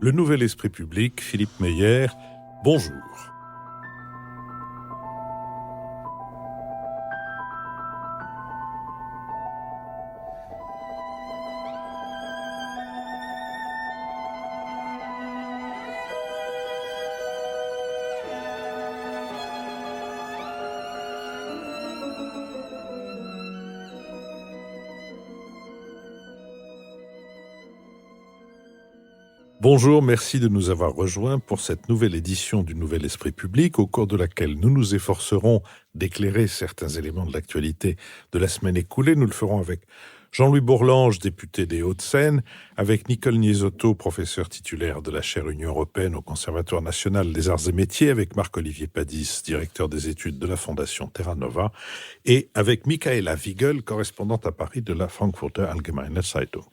Le Nouvel Esprit Public, Philippe Meyer, bonjour. Bonjour, merci de nous avoir rejoints pour cette nouvelle édition du Nouvel Esprit Public, au cours de laquelle nous nous efforcerons d'éclairer certains éléments de l'actualité de la semaine écoulée. Nous le ferons avec Jean-Louis Bourlange, député des Hauts-de-Seine, avec Nicole Niesotto, professeur titulaire de la chaire Union européenne au Conservatoire national des arts et métiers, avec Marc-Olivier Padis, directeur des études de la Fondation Terra Nova, et avec Michaela Wiegel, correspondante à Paris de la Frankfurter Allgemeine Zeitung.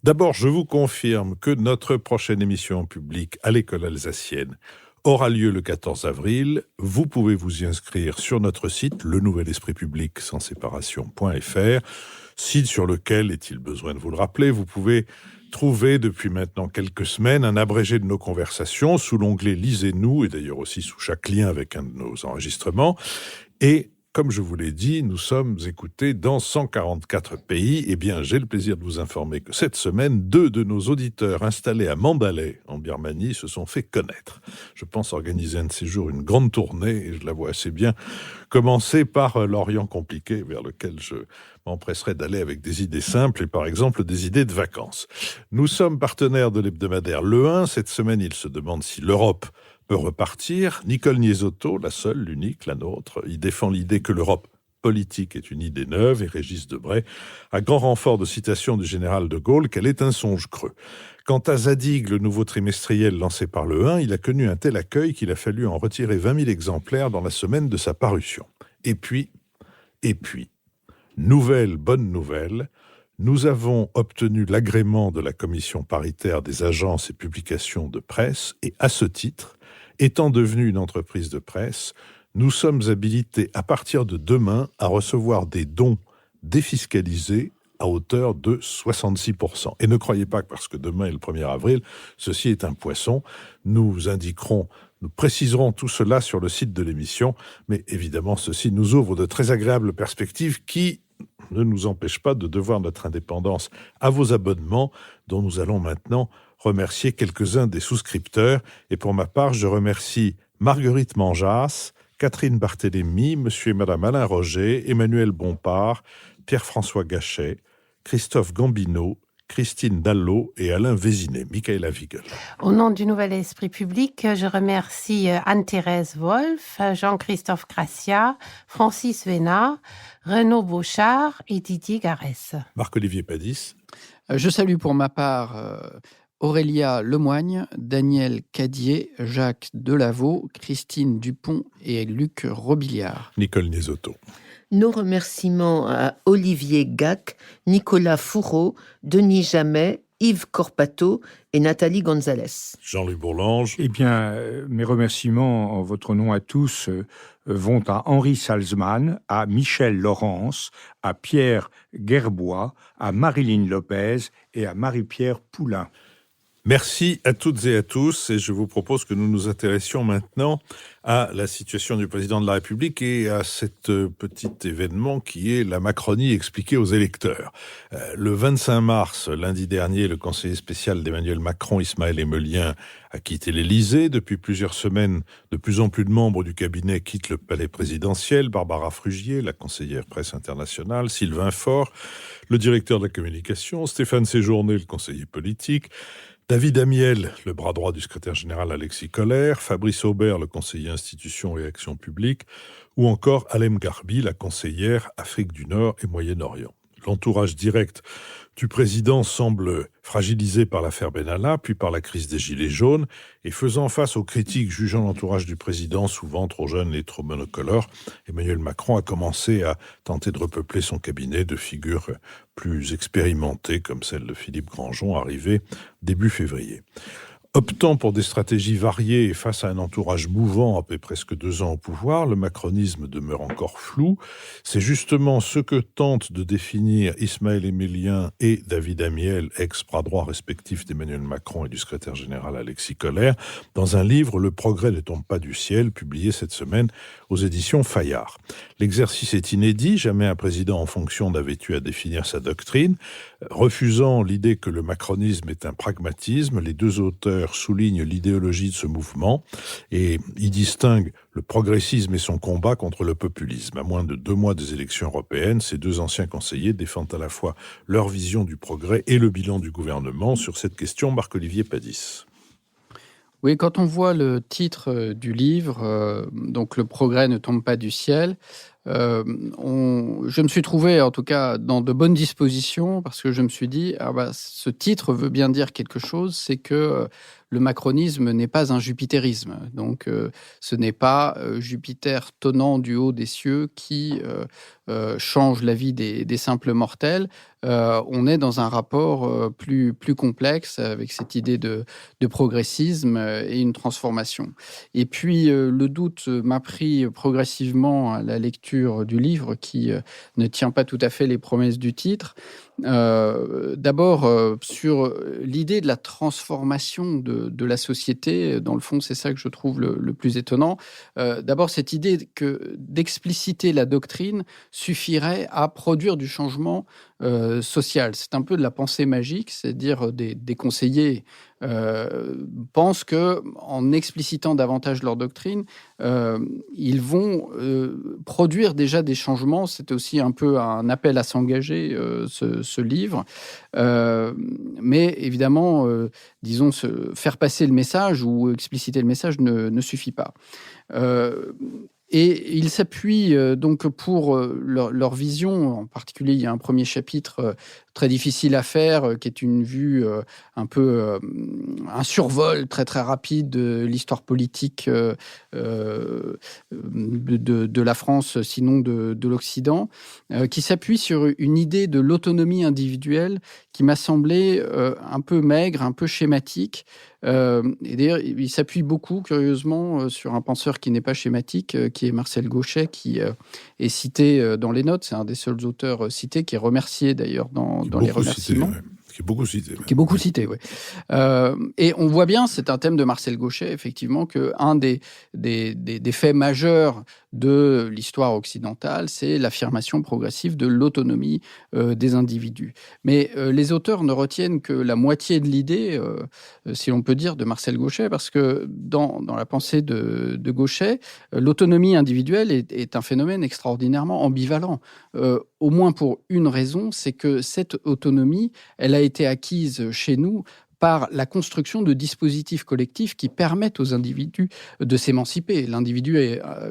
D'abord, je vous confirme que notre prochaine émission en public à l'école alsacienne aura lieu le 14 avril. Vous pouvez vous y inscrire sur notre site, lenouvelespritpublic sans séparation.fr, site sur lequel, est-il besoin de vous le rappeler, vous pouvez trouver depuis maintenant quelques semaines un abrégé de nos conversations sous l'onglet Lisez-nous, et d'ailleurs aussi sous chaque lien avec un de nos enregistrements. Et comme je vous l'ai dit, nous sommes écoutés dans 144 pays. Eh bien, j'ai le plaisir de vous informer que cette semaine, 2 de nos auditeurs installés à Mandalay, en Birmanie, se sont fait connaître. Je pense organiser un de ces jours une grande tournée, et je la vois assez bien commencer par l'Orient compliqué, vers lequel je m'empresserai d'aller avec des idées simples et par exemple des idées de vacances. Nous sommes partenaires de l'hebdomadaire Le 1. Cette semaine, il se demande si l'Europe peut repartir. Nicole Niesotto, la seule, l'unique, la nôtre, il défend l'idée que l'Europe politique est une idée neuve, et Régis Debray, à grand renfort de citations du général de Gaulle, qu'elle est un songe creux. Quant à Zadig, le nouveau trimestriel lancé par le 1, il a connu un tel accueil qu'il a fallu en retirer 20 000 exemplaires dans la semaine de sa parution. Et puis, bonne nouvelle, nous avons obtenu l'agrément de la commission paritaire des agences et publications de presse, et à ce titre, étant devenue une entreprise de presse, nous sommes habilités à partir de demain à recevoir des dons défiscalisés à hauteur de 66%. Et ne croyez pas que parce que demain est le 1er avril, ceci est un poisson. Nous préciserons tout cela sur le site de l'émission, mais évidemment ceci nous ouvre de très agréables perspectives qui ne nous empêchent pas de devoir notre indépendance à vos abonnements, dont nous allons maintenant remercier quelques-uns des souscripteurs. Et pour ma part, je remercie Marguerite Manjas, Catherine Barthélémy, Monsieur et Madame Alain Roger, Emmanuel Bompard, Pierre-François Gachet, Christophe Gambino, Christine Dallot et Alain Vézinet. Michaela Wiegel. Au nom du Nouvel Esprit Public, je remercie Anne-Thérèse Wolf, Jean-Christophe Gracia, Francis Vénard, Renaud Beauchard et Didier Garès. Marc-Olivier Padis. Je salue pour ma part Aurélia Lemoigne, Daniel Cadier, Jacques Delaveau, Christine Dupont et Luc Robiliard. Nicole Niesotto. Nos remerciements à Olivier Gac, Nicolas Fourreau, Denis Jamet, Yves Corpato et Nathalie Gonzalez. Jean-Louis Bourlange. Eh bien, mes remerciements en votre nom à tous vont à Henri Salzman, à Michel Laurence, à Pierre Gerbois, à Marilyn Lopez et à Marie-Pierre Poulain. Merci à toutes et à tous, et je vous propose que nous nous intéressions maintenant à la situation du président de la République et à cet petit événement qui est la Macronie expliquée aux électeurs. Le 25 mars, lundi dernier, le conseiller spécial d'Emmanuel Macron, Ismaël Emelien, a quitté l'Élysée. Depuis plusieurs semaines, de plus en plus de membres du cabinet quittent le palais présidentiel. Barbara Frugier, la conseillère presse internationale, Sylvain Faure, le directeur de la communication, Stéphane Séjourné, le conseiller politique, David Amiel, le bras droit du secrétaire général Alexis Collère, Fabrice Aubert, le conseiller institutions et actions publiques, ou encore Alem Garbi, la conseillère Afrique du Nord et Moyen-Orient. L'entourage direct du président semble fragilisé par l'affaire Benalla, puis par la crise des Gilets jaunes, et faisant face aux critiques jugeant l'entourage du président souvent trop jeune et trop monocolore, Emmanuel Macron a commencé à tenter de repeupler son cabinet de figures plus expérimentées, comme celle de Philippe Grandjean, arrivé début février. Optant pour des stratégies variées et face à un entourage mouvant après presque 2 ans au pouvoir, le macronisme demeure encore flou. C'est justement ce que tentent de définir Ismaël Émélien et David Amiel, ex-bras droit respectifs d'Emmanuel Macron et du secrétaire général Alexis Kohler, dans un livre « Le progrès ne tombe pas du ciel », publié cette semaine aux éditions Fayard. L'exercice est inédit, jamais un président en fonction n'avait eu à définir sa doctrine. Refusant l'idée que le macronisme est un pragmatisme, les deux auteurs soulignent l'idéologie de ce mouvement et y distinguent le progressisme et son combat contre le populisme. À moins de 2 mois des élections européennes, ces 2 anciens conseillers défendent à la fois leur vision du progrès et le bilan du gouvernement. Sur cette question, Marc-Olivier Padis. Oui, quand on voit le titre du livre, donc « Le progrès ne tombe pas du ciel », je me suis trouvé, en tout cas, dans de bonnes dispositions, parce que je me suis dit, ce titre veut bien dire quelque chose, c'est que le macronisme n'est pas un jupitérisme. Donc, ce n'est pas Jupiter tonnant du haut des cieux qui change la vie des simples mortels. On est dans un rapport plus complexe avec cette idée de progressisme et une transformation. Et puis, le doute m'a pris progressivement à la lecture du livre qui ne tient pas tout à fait les promesses du titre. D'abord, sur l'idée de la transformation de la société, dans le fond, c'est ça que je trouve le plus étonnant. D'abord, cette idée que d'expliciter la doctrine suffirait à produire du changement social. C'est un peu de la pensée magique, c'est-à-dire des conseillers pensent que en explicitant davantage leur doctrine, ils vont produire déjà des changements. C'est aussi un peu un appel à s'engager, ce livre. Mais évidemment, disons, faire passer le message ou expliciter le message ne suffit pas. Et ils s'appuient donc pour leur vision. En particulier, il y a un premier chapitre très difficile à faire, qui est une vue un peu un survol très très rapide de l'histoire politique de la France, sinon de l'Occident, qui s'appuie sur une idée de l'autonomie individuelle qui m'a semblé un peu maigre, un peu schématique. Et d'ailleurs, il s'appuie beaucoup, curieusement, sur un penseur qui n'est pas schématique, qui est Marcel Gauchet, qui est cité dans les notes. C'est un des seuls auteurs cités, qui est remercié d'ailleurs dans les remerciements. Cité, ouais. Qui est beaucoup cité. Qui est beaucoup cité, oui. Et on voit bien, c'est un thème de Marcel Gauchet, effectivement, qu'un des faits majeurs de l'histoire occidentale, c'est l'affirmation progressive de l'autonomie des individus. Mais les auteurs ne retiennent que la moitié de l'idée, si l'on peut dire, de Marcel Gauchet, parce que dans la pensée de Gauchet, l'autonomie individuelle est un phénomène extraordinairement ambivalent. Au moins pour une raison, c'est que cette autonomie, elle a été acquise chez nous par la construction de dispositifs collectifs qui permettent aux individus de s'émanciper.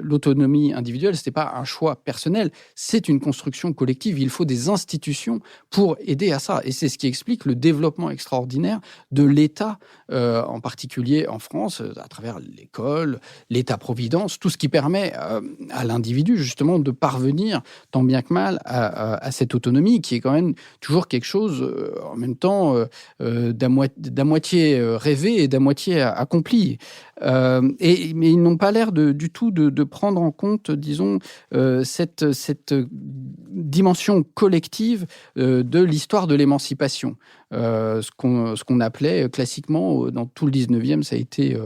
L'autonomie individuelle, ce n'est pas un choix personnel, c'est une construction collective. Il faut des institutions pour aider à ça. Et c'est ce qui explique le développement extraordinaire de l'État, en particulier en France, à travers l'école, l'État-providence, tout ce qui permet à l'individu, justement, de parvenir, tant bien que mal, à cette autonomie, qui est quand même toujours quelque chose, en même temps, d'à moitié rêvé et d'à moitié accompli. Mais ils n'ont pas l'air du tout de prendre en compte, disons, cette dimension collective de l'histoire de l'émancipation. Ce qu'on appelait classiquement, dans tout le 19e, ça a été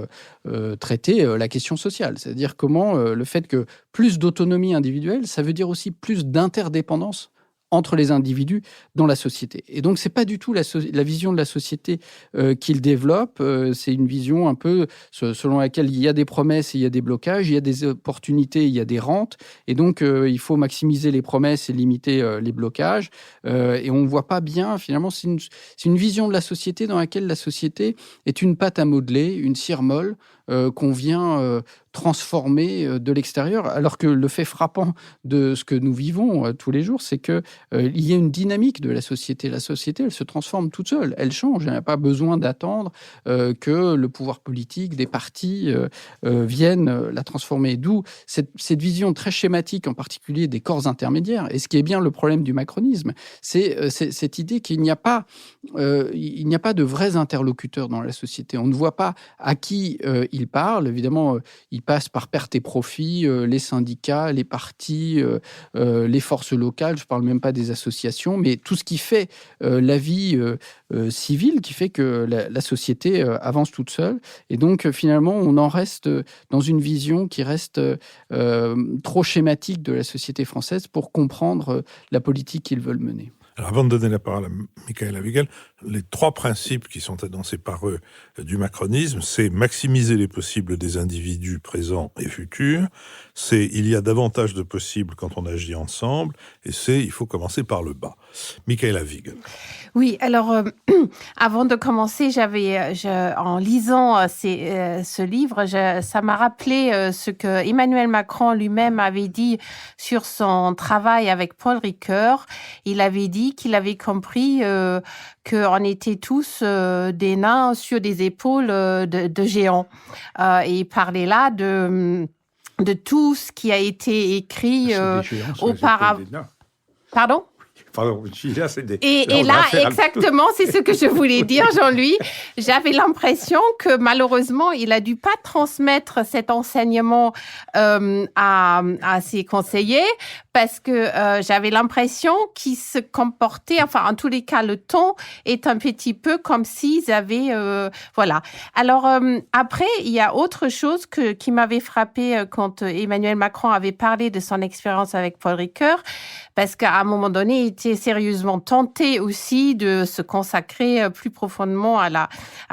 traité, la question sociale. C'est-à-dire comment le fait que plus d'autonomie individuelle, ça veut dire aussi plus d'interdépendance entre les individus dans la société. Et donc, c'est pas du tout la vision de la société qu'il développe. C'est une vision un peu selon laquelle il y a des promesses et il y a des blocages, il y a des opportunités, il y a des rentes. Et donc, il faut maximiser les promesses et limiter les blocages. Et on voit pas bien, finalement, c'est une vision de la société dans laquelle la société est une pâte à modeler, une cire molle qu'on vient transformer de l'extérieur, alors que le fait frappant de ce que nous vivons tous les jours, c'est qu'il y a une dynamique de la société. La société, elle se transforme toute seule, elle change. Il n'y a pas besoin d'attendre que le pouvoir politique, des partis viennent la transformer. D'où cette vision très schématique, en particulier des corps intermédiaires. Et ce qui est bien le problème du macronisme, c'est cette idée qu'il n'y a pas de vrais interlocuteurs dans la société. On ne voit pas à qui ils parlent. Évidemment, ils passent par perte et profit, les syndicats, les partis, les forces locales, je ne parle même pas des associations, mais tout ce qui fait la vie civile, qui fait que la société avance toute seule. Et donc, finalement, on en reste dans une vision qui reste trop schématique de la société française pour comprendre la politique qu'ils veulent mener. Alors, avant de donner la parole à Michaela Wiegel, les 3 principes qui sont énoncés par eux du macronisme, c'est maximiser les possibles des individus présents et futurs, c'est il y a davantage de possibles quand on agit ensemble, et c'est il faut commencer par le bas. Michaela Wiegel. Oui, alors avant de commencer, en lisant ce livre, ça m'a rappelé ce que Emmanuel Macron lui-même avait dit sur son travail avec Paul Ricoeur. Il avait dit qu'il avait compris qu'on était tous des nains sur des épaules de géants. Et il parlait là de tout ce qui a été écrit auparavant. Pardon ? Pardon, là, c'est des... Et là, exactement, c'est ce que je voulais dire, Jean-Louis. J'avais l'impression que malheureusement, il a dû pas transmettre cet enseignement à ses conseillers parce que j'avais l'impression qu'ils se comportaient, enfin, en tous les cas, le ton est un petit peu comme s'ils avaient... voilà. Alors, après, il y a autre chose qui m'avait frappé quand Emmanuel Macron avait parlé de son expérience avec Paul Ricoeur, parce qu'à un moment donné, il était sérieusement tenté aussi de se consacrer plus profondément à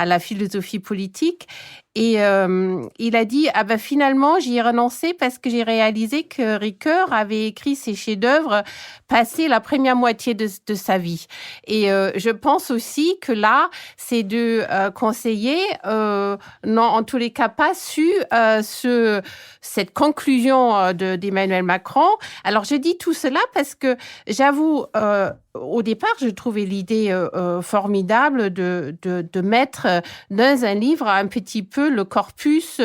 la philosophie politique. Et il a dit, finalement, j'y ai renoncé parce que j'ai réalisé que Ricoeur avait écrit ses chefs-d'œuvre passé la première moitié de sa vie. Et je pense aussi que là, ces 2 conseillers n'ont en tous les cas pas su cette conclusion d'Emmanuel Macron. Alors, je dis tout cela parce que j'avoue, au départ, je trouvais l'idée formidable de mettre dans un livre un petit peu le corpus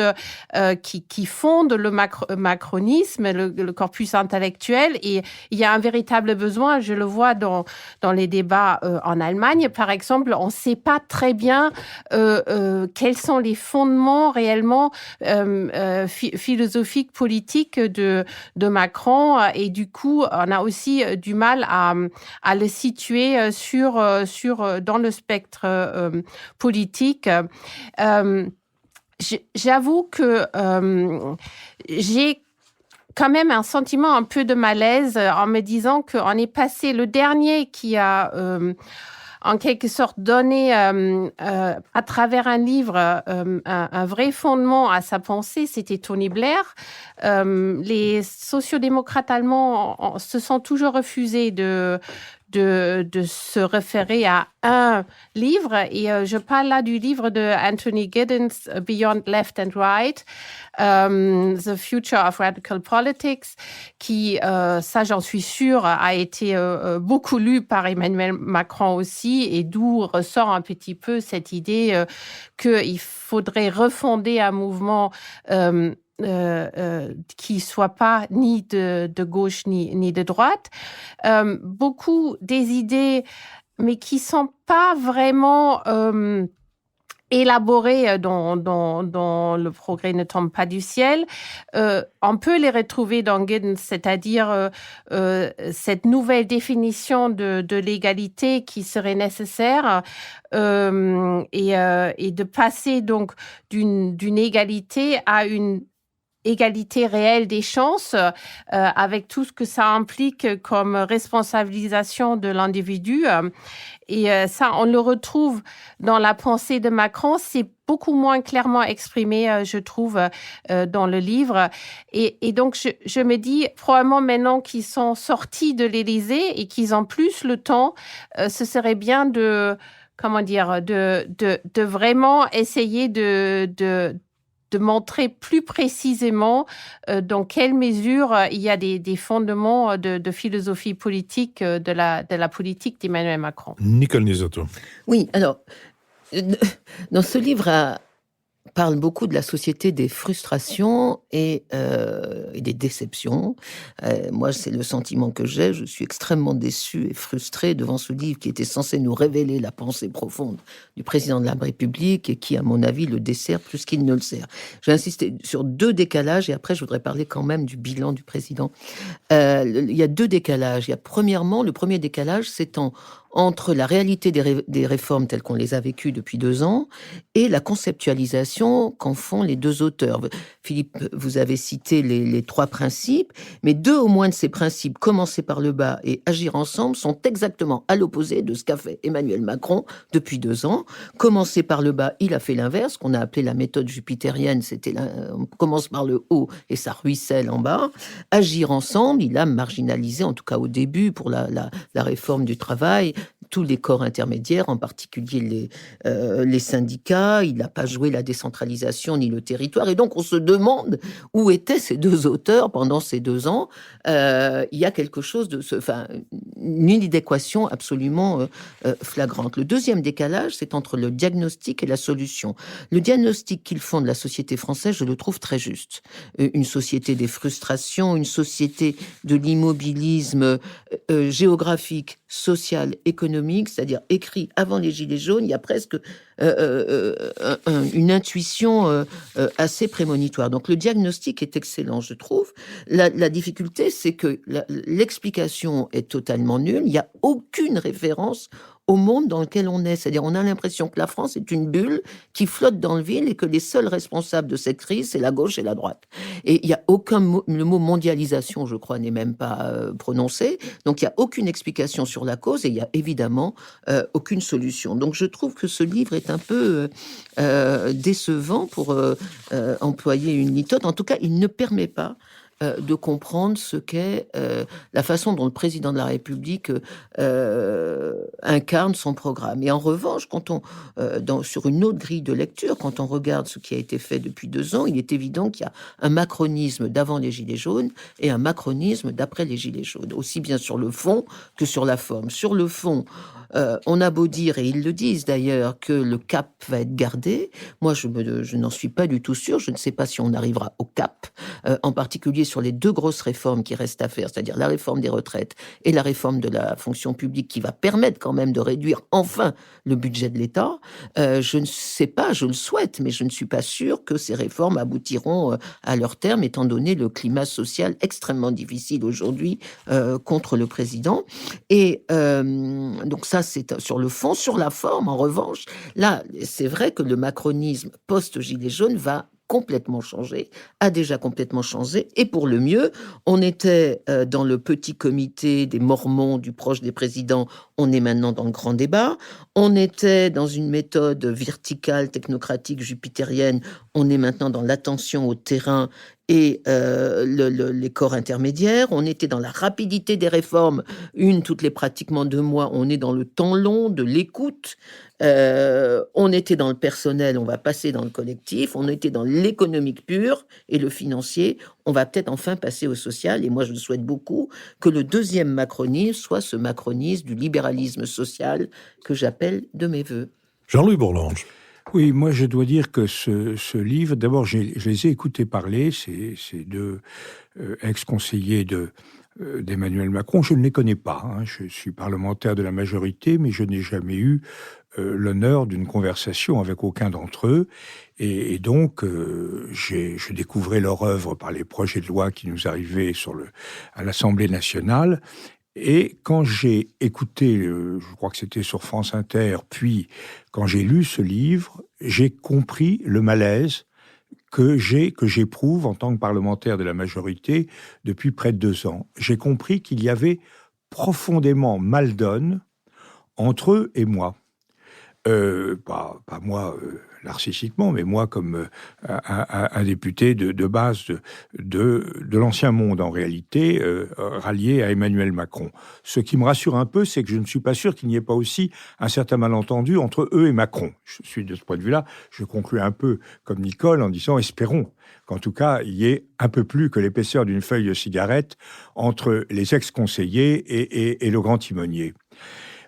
qui fonde le macronisme, le corpus intellectuel. Et il y a un véritable besoin, je le vois dans les débats en Allemagne, par exemple, on ne sait pas très bien quels sont les fondements réellement philosophiques, politiques de Macron. Et du coup, on a aussi du mal à le situer dans le spectre politique. J'avoue que j'ai quand même un sentiment un peu de malaise en me disant qu'on est passé le dernier qui a en quelque sorte donné à travers un livre un vrai fondement à sa pensée, c'était Tony Blair. Les sociodémocrates allemands se sont toujours refusés de se référer à un livre. Et je parle là du livre de Anthony Giddens, Beyond Left and Right, The Future of Radical Politics, qui, ça j'en suis sûre, a été beaucoup lu par Emmanuel Macron aussi, et d'où ressort un petit peu cette idée qu'il faudrait refonder un mouvement qui soit pas ni de gauche ni de droite. Beaucoup des idées, mais qui sont pas vraiment élaborées dans Le progrès ne tombe pas du ciel. On peut les retrouver dans Giddens, c'est-à-dire cette nouvelle définition de l'égalité qui serait nécessaire et de passer donc d'une égalité à une égalité réelle des chances, avec tout ce que ça implique comme responsabilisation de l'individu. Et ça, on le retrouve dans la pensée de Macron. C'est beaucoup moins clairement exprimé, je trouve, dans le livre. Et donc, je me dis, probablement maintenant qu'ils sont sortis de l'Élysée et qu'ils ont plus le temps, ce serait bien de vraiment essayer de de montrer plus précisément dans quelle mesure il y a des fondements de philosophie politique de la politique d'Emmanuel Macron. Nicole Nisotto. Oui, alors, dans ce livre, parle beaucoup de la société des frustrations et des déceptions. Moi, c'est le sentiment que j'ai. Je suis extrêmement déçue et frustrée devant ce livre qui était censé nous révéler la pensée profonde du président de la République et qui, à mon avis, le dessert plus qu'il ne le sert. J'ai insisté sur 2 décalages et après, je voudrais parler quand même du bilan du président. Il y a 2 décalages. Il y a premièrement, le premier décalage, c'est entre la réalité des réformes telles qu'on les a vécues depuis 2 ans et la conceptualisation qu'en font les 2 auteurs. Philippe, vous avez cité les 3 principes, mais 2 au moins de ces principes, commencer par le bas et agir ensemble, sont exactement à l'opposé de ce qu'a fait Emmanuel Macron depuis 2 ans. Commencer par le bas, il a fait l'inverse, qu'on a appelé la méthode jupitérienne, on commence par le haut et ça ruisselle en bas. Agir ensemble, il a marginalisé, en tout cas au début, pour la réforme du travail, tous les corps intermédiaires, en particulier les syndicats. Il n'a pas joué la décentralisation ni le territoire. Et donc, on se demande où étaient ces 2 auteurs pendant ces 2 ans. Il y a quelque chose une inadéquation absolument flagrante. Le deuxième décalage, c'est entre le diagnostic et la solution. Le diagnostic qu'ils font de la société française, je le trouve très juste. Une société des frustrations, une société de l'immobilisme géographique, social, économique, c'est-à-dire écrit avant les Gilets jaunes. Il y a presque une intuition assez prémonitoire. Donc le diagnostic est excellent, je trouve. La difficulté, c'est que l'explication est totalement nulle. Il n'y a aucune référence au monde dans lequel on est. C'est-à-dire, on a l'impression que la France est une bulle qui flotte dans le vide et que les seuls responsables de cette crise, c'est la gauche et la droite. Et il n'y a aucun mot, le mot mondialisation, je crois, n'est même pas prononcé. Donc, il n'y a aucune explication sur la cause et il n'y a évidemment aucune solution. Donc, je trouve que ce livre est un peu décevant pour employer une litote. En tout cas, il ne permet pas de comprendre ce qu'est la façon dont le président de la République incarne son programme. Et en revanche, sur une autre grille de lecture, quand on regarde ce qui a été fait depuis 2 ans, il est évident qu'il y a un macronisme d'avant les Gilets jaunes et un macronisme d'après les Gilets jaunes, aussi bien sur le fond que sur la forme. Sur le fond, on a beau dire, et ils le disent d'ailleurs, que le cap va être gardé. Moi, je n'en suis pas du tout sûr. Je ne sais pas si on arrivera au cap, en particulier sur les 2 grosses réformes qui restent à faire, c'est-à-dire la réforme des retraites et la réforme de la fonction publique qui va permettre quand même de réduire enfin le budget de l'État. Je ne sais pas, je le souhaite, mais je ne suis pas sûr que ces réformes aboutiront à leur terme, étant donné le climat social extrêmement difficile aujourd'hui contre le président. Et donc ça, c'est sur le fond. Sur la forme, en revanche, là, c'est vrai que le macronisme post-Gilets jaunes va complètement changé, a déjà complètement changé, et pour le mieux. On était dans le petit comité des Mormons du proche des présidents, on est maintenant dans le grand débat. On était dans une méthode verticale, technocratique, jupitérienne, on est maintenant dans l'attention au terrain et les corps intermédiaires. On était dans la rapidité des réformes, une toutes les pratiquement 2 mois. On est dans le temps long de l'écoute. On était dans le personnel, on va passer dans le collectif. On était dans l'économique pur et le financier. On va peut-être enfin passer au social. Et moi, je le souhaite beaucoup que le deuxième macronisme soit ce macronisme du libéralisme social que j'appelle de mes voeux. Jean-Louis Bourlange. Oui, moi je dois dire que ce livre, d'abord je les ai écoutés parler, ces 2 ex-conseillers d'Emmanuel Macron. Je ne les connais pas, hein. Je suis parlementaire de la majorité, mais je n'ai jamais eu l'honneur d'une conversation avec aucun d'entre eux. Et donc, je découvrais leur œuvre par les projets de loi qui nous arrivaient à l'Assemblée nationale. Et quand j'ai écouté, je crois que c'était sur France Inter, puis quand j'ai lu ce livre, j'ai compris le malaise que j'éprouve en tant que parlementaire de la majorité depuis près de 2 ans. J'ai compris qu'il y avait profondément mal donne entre eux et moi. Pas moi, narcissiquement, mais moi comme un député de base de l'ancien monde, en réalité, rallié à Emmanuel Macron. Ce qui me rassure un peu, c'est que je ne suis pas sûr qu'il n'y ait pas aussi un certain malentendu entre eux et Macron. Je suis de ce point de vue-là, je conclue un peu comme Nicole en disant, espérons qu'en tout cas, il y ait un peu plus que l'épaisseur d'une feuille de cigarette entre les ex-conseillers et le grand timonier.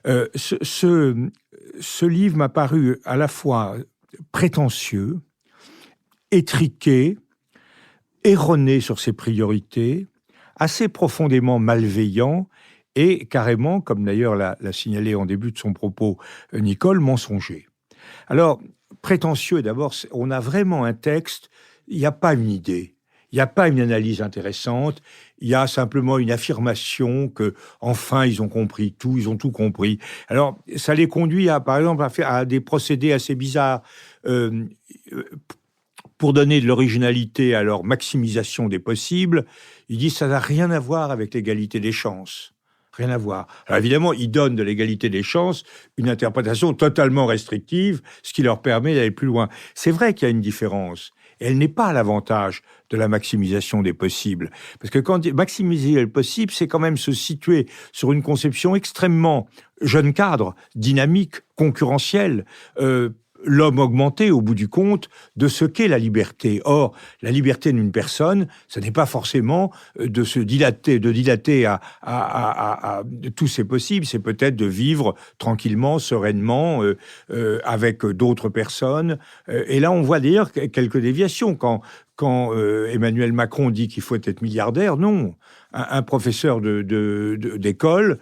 Ce livre m'a paru à la fois prétentieux, étriqué, erroné sur ses priorités, assez profondément malveillant et carrément, comme d'ailleurs l'a signalé en début de son propos Nicole, mensonger. Alors, prétentieux, d'abord, on a vraiment un texte, il n'y a pas une idée, il n'y a pas une analyse intéressante, il y a simplement une affirmation que, enfin, ils ont compris tout, ils ont tout compris. Alors, ça les conduit, par exemple, à des procédés assez bizarres. Pour donner de l'originalité à leur maximisation des possibles, ils disent que ça n'a rien à voir avec l'égalité des chances. Rien à voir. Alors évidemment, ils donnent de l'égalité des chances une interprétation totalement restrictive, ce qui leur permet d'aller plus loin. C'est vrai qu'il y a une différence. Et elle n'est pas à l'avantage de la maximisation des possibles. Parce que quand maximiser le possible, c'est quand même se situer sur une conception extrêmement jeune cadre, dynamique, concurrentielle, l'homme augmenté, au bout du compte, de ce qu'est la liberté. Or, la liberté d'une personne, ce n'est pas forcément de se dilater à tous ses possibles, c'est peut-être de vivre tranquillement, sereinement, avec d'autres personnes. Et là, on voit d'ailleurs quelques déviations. Quand Emmanuel Macron dit qu'il faut être milliardaire, non. Un professeur d'école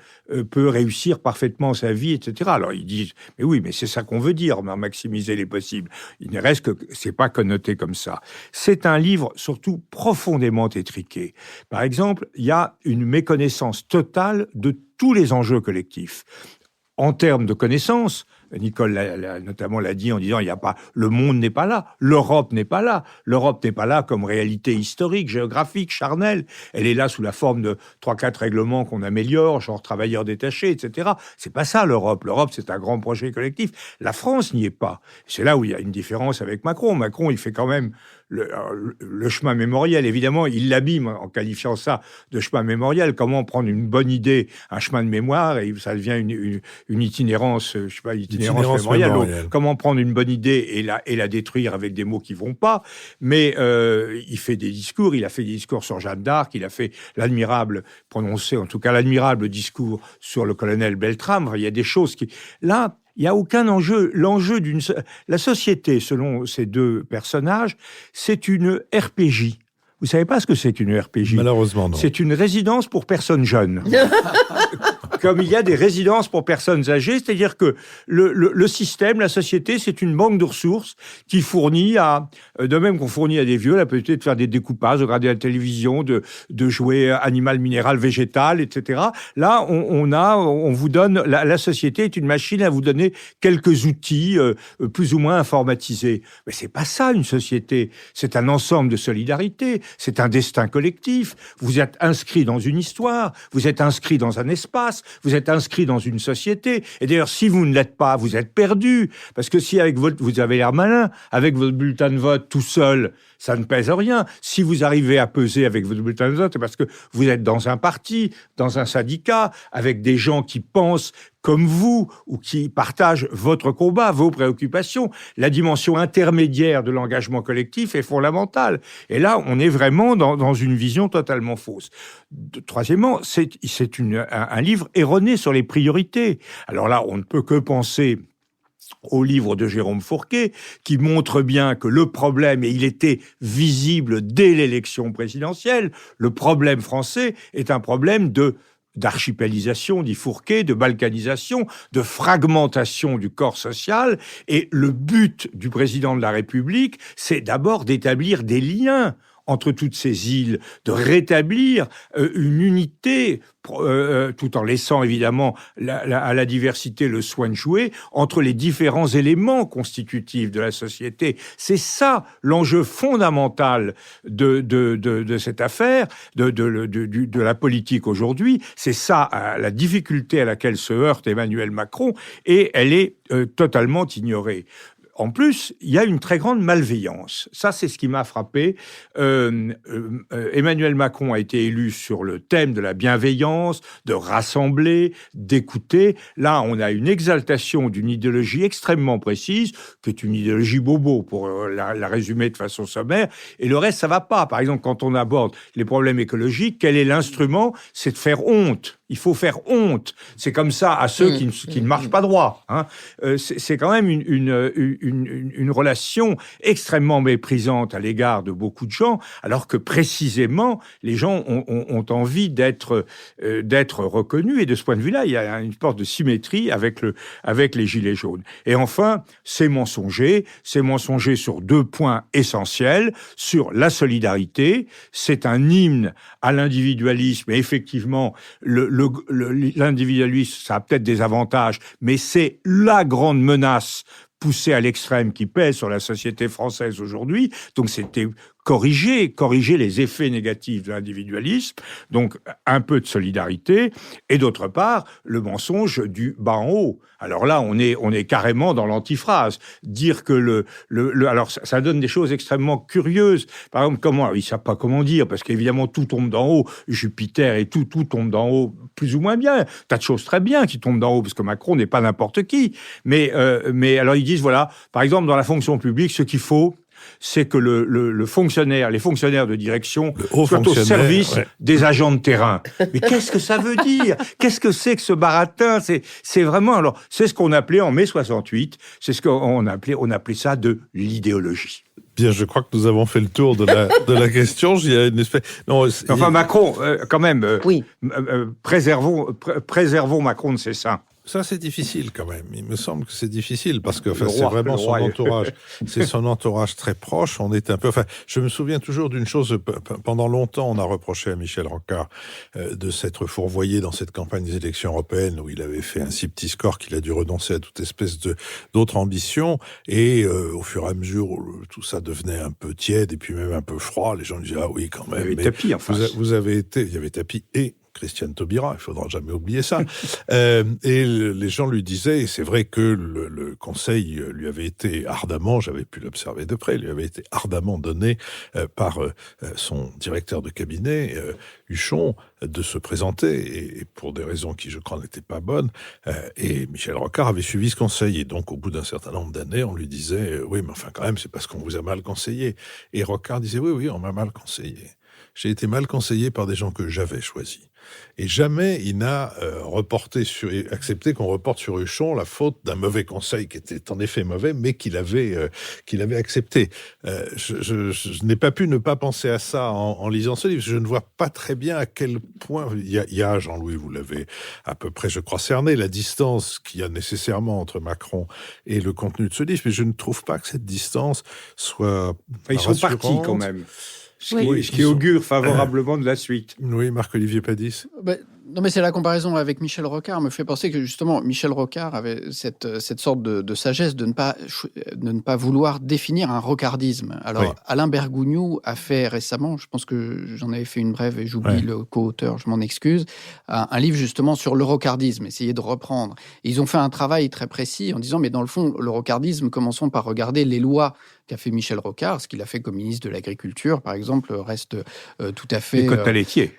peut réussir parfaitement sa vie, etc. Alors ils disent, mais oui, mais c'est ça qu'on veut dire, maximiser les possibles. Il ne reste que c'est pas connoté comme ça. C'est un livre surtout profondément étriqué. Par exemple, il y a une méconnaissance totale de tous les enjeux collectifs. En termes de connaissances, Nicole notamment l'a dit en disant le monde n'est pas là, l'Europe n'est pas là. L'Europe n'est pas là comme réalité historique, géographique, charnelle. Elle est là sous la forme de 3-4 règlements qu'on améliore, genre travailleurs détachés, etc. C'est pas ça l'Europe. L'Europe, c'est un grand projet collectif. La France n'y est pas. C'est là où il y a une différence avec Macron. Macron, il fait quand même le chemin mémoriel. Évidemment, il l'abîme en qualifiant ça de chemin mémoriel. Comment prendre une bonne idée, un chemin de mémoire, et ça devient une itinérance, je sais pas, itinérance mémorielle. Comment prendre une bonne idée et la détruire avec des mots qui vont pas. Mais il fait des discours. Il a fait des discours sur Jeanne d'Arc. Il a fait l'admirable discours sur le colonel Beltrame. Enfin, il y a des choses qui... Là, il n'y a aucun enjeu. L'enjeu la société, selon ces deux personnages, c'est une RPJ. Vous savez pas ce que c'est une RPJ ? Malheureusement, non. C'est une résidence pour personnes jeunes. Comme il y a des résidences pour personnes âgées, c'est-à-dire que le système, la société, c'est une banque de ressources qui fournit de même qu'on fournit à des vieux la possibilité de faire des découpages, de regarder la télévision, de jouer animal, minéral, végétal, etc. Là, on vous donne, la société est une machine à vous donner quelques outils plus ou moins informatisés. Mais c'est pas ça une société. C'est un ensemble de solidarité. C'est un destin collectif. Vous êtes inscrit dans une histoire. Vous êtes inscrit dans un espace. Vous êtes inscrit dans une société. Et d'ailleurs, si vous ne l'êtes pas, vous êtes perdu. Parce que si vous avez l'air malin, avec votre bulletin de vote tout seul, ça ne pèse rien. Si vous arrivez à peser avec votre bulletin de vote, c'est parce que vous êtes dans un parti, dans un syndicat, avec des gens qui pensent comme vous, ou qui partagent votre combat, vos préoccupations. La dimension intermédiaire de l'engagement collectif est fondamentale. Et là, on est vraiment dans une vision totalement fausse. Troisièmement, c'est un livre erroné sur les priorités. Alors là, on ne peut que penser au livre de Jérôme Fourquet, qui montre bien que le problème, et il était visible dès l'élection présidentielle, le problème français est un problème d'archipélisation, dit Fourquet, de balkanisation, de fragmentation du corps social. Et le but du président de la République, c'est d'abord d'établir des liens entre toutes ces îles, de rétablir une unité, tout en laissant évidemment à la diversité le soin de jouer, entre les différents éléments constitutifs de la société. C'est ça l'enjeu fondamental de cette affaire, de la politique aujourd'hui. C'est ça la difficulté à laquelle se heurte Emmanuel Macron, et elle est totalement ignorée. en plus, il y a une très grande malveillance. Ça, c'est ce qui m'a frappé. Emmanuel Macron a été élu sur le thème de la bienveillance, de rassembler, d'écouter. Là, on a une exaltation d'une idéologie extrêmement précise, qui est une idéologie bobo, pour la résumer de façon sommaire, et le reste, ça va pas. Par exemple, quand on aborde les problèmes écologiques, quel est l'instrument ? C'est de faire honte. Il faut faire honte. C'est comme ça à ceux qui ne marchent pas droit. Hein. C'est quand même une relation extrêmement méprisante à l'égard de beaucoup de gens, alors que précisément, les gens ont envie d'être reconnus. Et de ce point de vue-là, il y a une sorte de symétrie avec les Gilets jaunes. Et enfin, c'est mensonger sur 2 points essentiels. Sur la solidarité, c'est un hymne à l'individualisme. Et effectivement, l'individualisme, ça a peut-être des avantages, mais c'est la grande menace poussée à l'extrême qui pèse sur la société française aujourd'hui. Donc c'était corriger les effets négatifs de l'individualisme, donc un peu de solidarité, et d'autre part, le mensonge du bas en haut. Alors là, on est carrément dans l'antiphrase. Dire que alors ça donne des choses extrêmement curieuses. Par exemple, ils savent pas comment dire, parce qu'évidemment, tout tombe d'en haut. Jupiter et tout tombe d'en haut plus ou moins bien. Tas de choses très bien qui tombent d'en haut, parce que Macron n'est pas n'importe qui. Mais alors ils disent, voilà, par exemple, dans la fonction publique, ce qu'il faut, c'est que les fonctionnaires de direction soient au service des agents de terrain. Mais qu'est-ce que ça veut dire ? Qu'est-ce que c'est que ce baratin ? C'est vraiment, alors, c'est ce qu'on appelait en mai 68, c'est ce qu'on appelait ça de l'idéologie. Bien, je crois que nous avons fait le tour de la question. Il y a une espèce... Enfin, Macron, quand même, oui. Préservons Macron de ses seins. Ça, c'est difficile quand même. Il me semble que c'est difficile parce que c'est vraiment son entourage. C'est son entourage très proche. On est un peu... je me souviens toujours d'une chose. Pendant longtemps, on a reproché à Michel Rocard de s'être fourvoyé dans cette campagne des élections européennes où il avait fait un si petit score qu'il a dû renoncer à toute espèce d'autres ambitions. Et au fur et à mesure où tout ça devenait un peu tiède et puis même un peu froid, les gens disaient « Ah oui, quand même. » Il y avait Tapie en face. Il y avait Tapie et Christiane Taubira, il faudra jamais oublier ça. Et les gens lui disaient, et c'est vrai que le conseil lui avait été ardemment, j'avais pu l'observer de près, lui avait été ardemment donné par son directeur de cabinet, Huchon, de se présenter, et pour des raisons qui, je crois, n'étaient pas bonnes. Et Michel Rocard avait suivi ce conseil. Et donc, au bout d'un certain nombre d'années, on lui disait, oui, mais enfin, quand même, c'est parce qu'on vous a mal conseillé. Et Rocard disait, oui, on m'a mal conseillé. J'ai été mal conseillé par des gens que j'avais choisis. Et jamais il n'a accepté qu'on reporte sur Huchon la faute d'un mauvais conseil qui était en effet mauvais, mais qu'il avait accepté. Je n'ai pas pu ne pas penser à ça en lisant ce livre. Je ne vois pas très bien à quel point il y a Jean-Louis, vous l'avez à peu près, je crois, cerné, la distance qu'il y a nécessairement entre Macron et le contenu de ce livre, mais je ne trouve pas que cette distance soit Ils sont partis quand même. Ce qui augure favorablement de la suite. Oui, Marc-Olivier Padis. Non, mais c'est la comparaison avec Michel Rocard me fait penser que justement Michel Rocard avait cette sorte de sagesse de ne pas vouloir définir un rocardisme. Alors oui. Alain Bergougnoux a fait récemment, je pense que j'en avais fait une brève et j'oublie le co-auteur, je m'en excuse, un livre justement sur le rocardisme, essayer de reprendre. Et ils ont fait un travail très précis en disant mais dans le fond le rocardisme, commençons par regarder les lois qu'a fait Michel Rocard, ce qu'il a fait comme ministre de l'Agriculture, par exemple, reste tout à fait... Les quotas laitiers.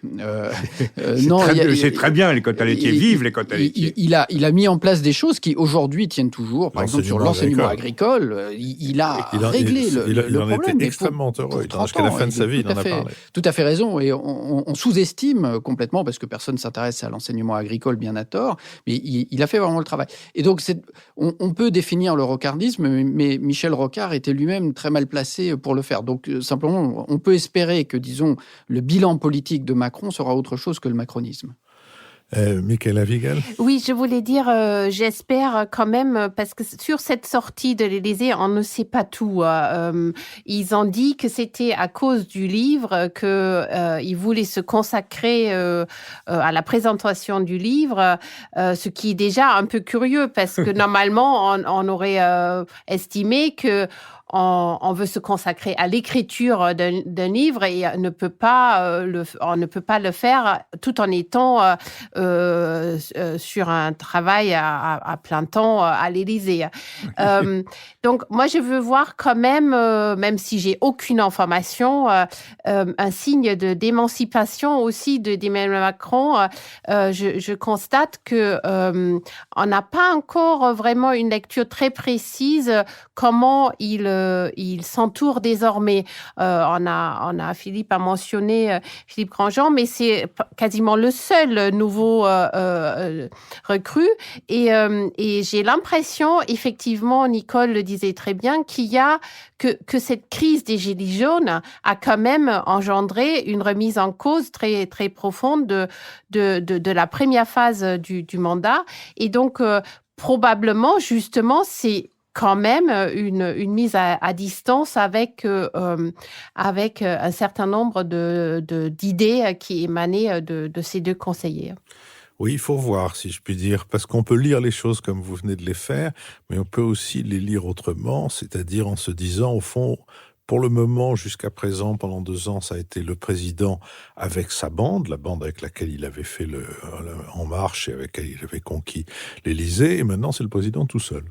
C'est très bien, les quotas laitiers. Vive les quotas laitiers. Il a mis en place des choses qui, aujourd'hui, tiennent toujours. Par exemple, sur l'enseignement agricole, il a réglé le problème. Il en était extrêmement heureux. Jusqu'à la fin de sa vie, il en a parlé. Tout à fait raison. Et on sous-estime complètement, parce que personne ne s'intéresse à l'enseignement agricole, bien à tort, mais il a fait vraiment le travail. Et donc, on peut définir le rocardisme, mais Michel Rocard était lui-même très mal placé pour le faire. Donc, simplement, on peut espérer que, disons, le bilan politique de Macron sera autre chose que le macronisme. Michaela Wiegel. Oui, je voulais dire, j'espère quand même, parce que sur cette sortie de l'Élysée, on ne sait pas tout. Ils ont dit que c'était à cause du livre qu'ils voulaient se consacrer à la présentation du livre, ce qui est déjà un peu curieux, parce que normalement, on aurait estimé que on veut se consacrer à l'écriture d'un livre et on ne peut pas le faire tout en étant sur un travail à plein temps à l'Élysée. Donc, moi, je veux voir quand même si j'ai aucune information, un signe d'émancipation aussi d'Emmanuel Macron. Je constate que on n'a pas encore vraiment une lecture très précise comment il s'entoure désormais. Philippe a mentionné Philippe Grandjean, mais c'est quasiment le seul nouveau recrue. Et j'ai l'impression, effectivement, Nicole le disait très bien, que cette crise des Gilets jaunes a quand même engendré une remise en cause très, très profonde de la première phase du mandat. Et donc, probablement, justement, c'est quand même une mise à distance avec un certain nombre d'idées qui émanaient de ces deux conseillers. Oui, il faut voir, si je puis dire, parce qu'on peut lire les choses comme vous venez de les faire, mais on peut aussi les lire autrement, c'est-à-dire en se disant, au fond, pour le moment, jusqu'à présent, pendant 2 ans, ça a été le président avec sa bande, la bande avec laquelle il avait fait En Marche et avec laquelle il avait conquis l'Élysée, et maintenant c'est le président tout seul.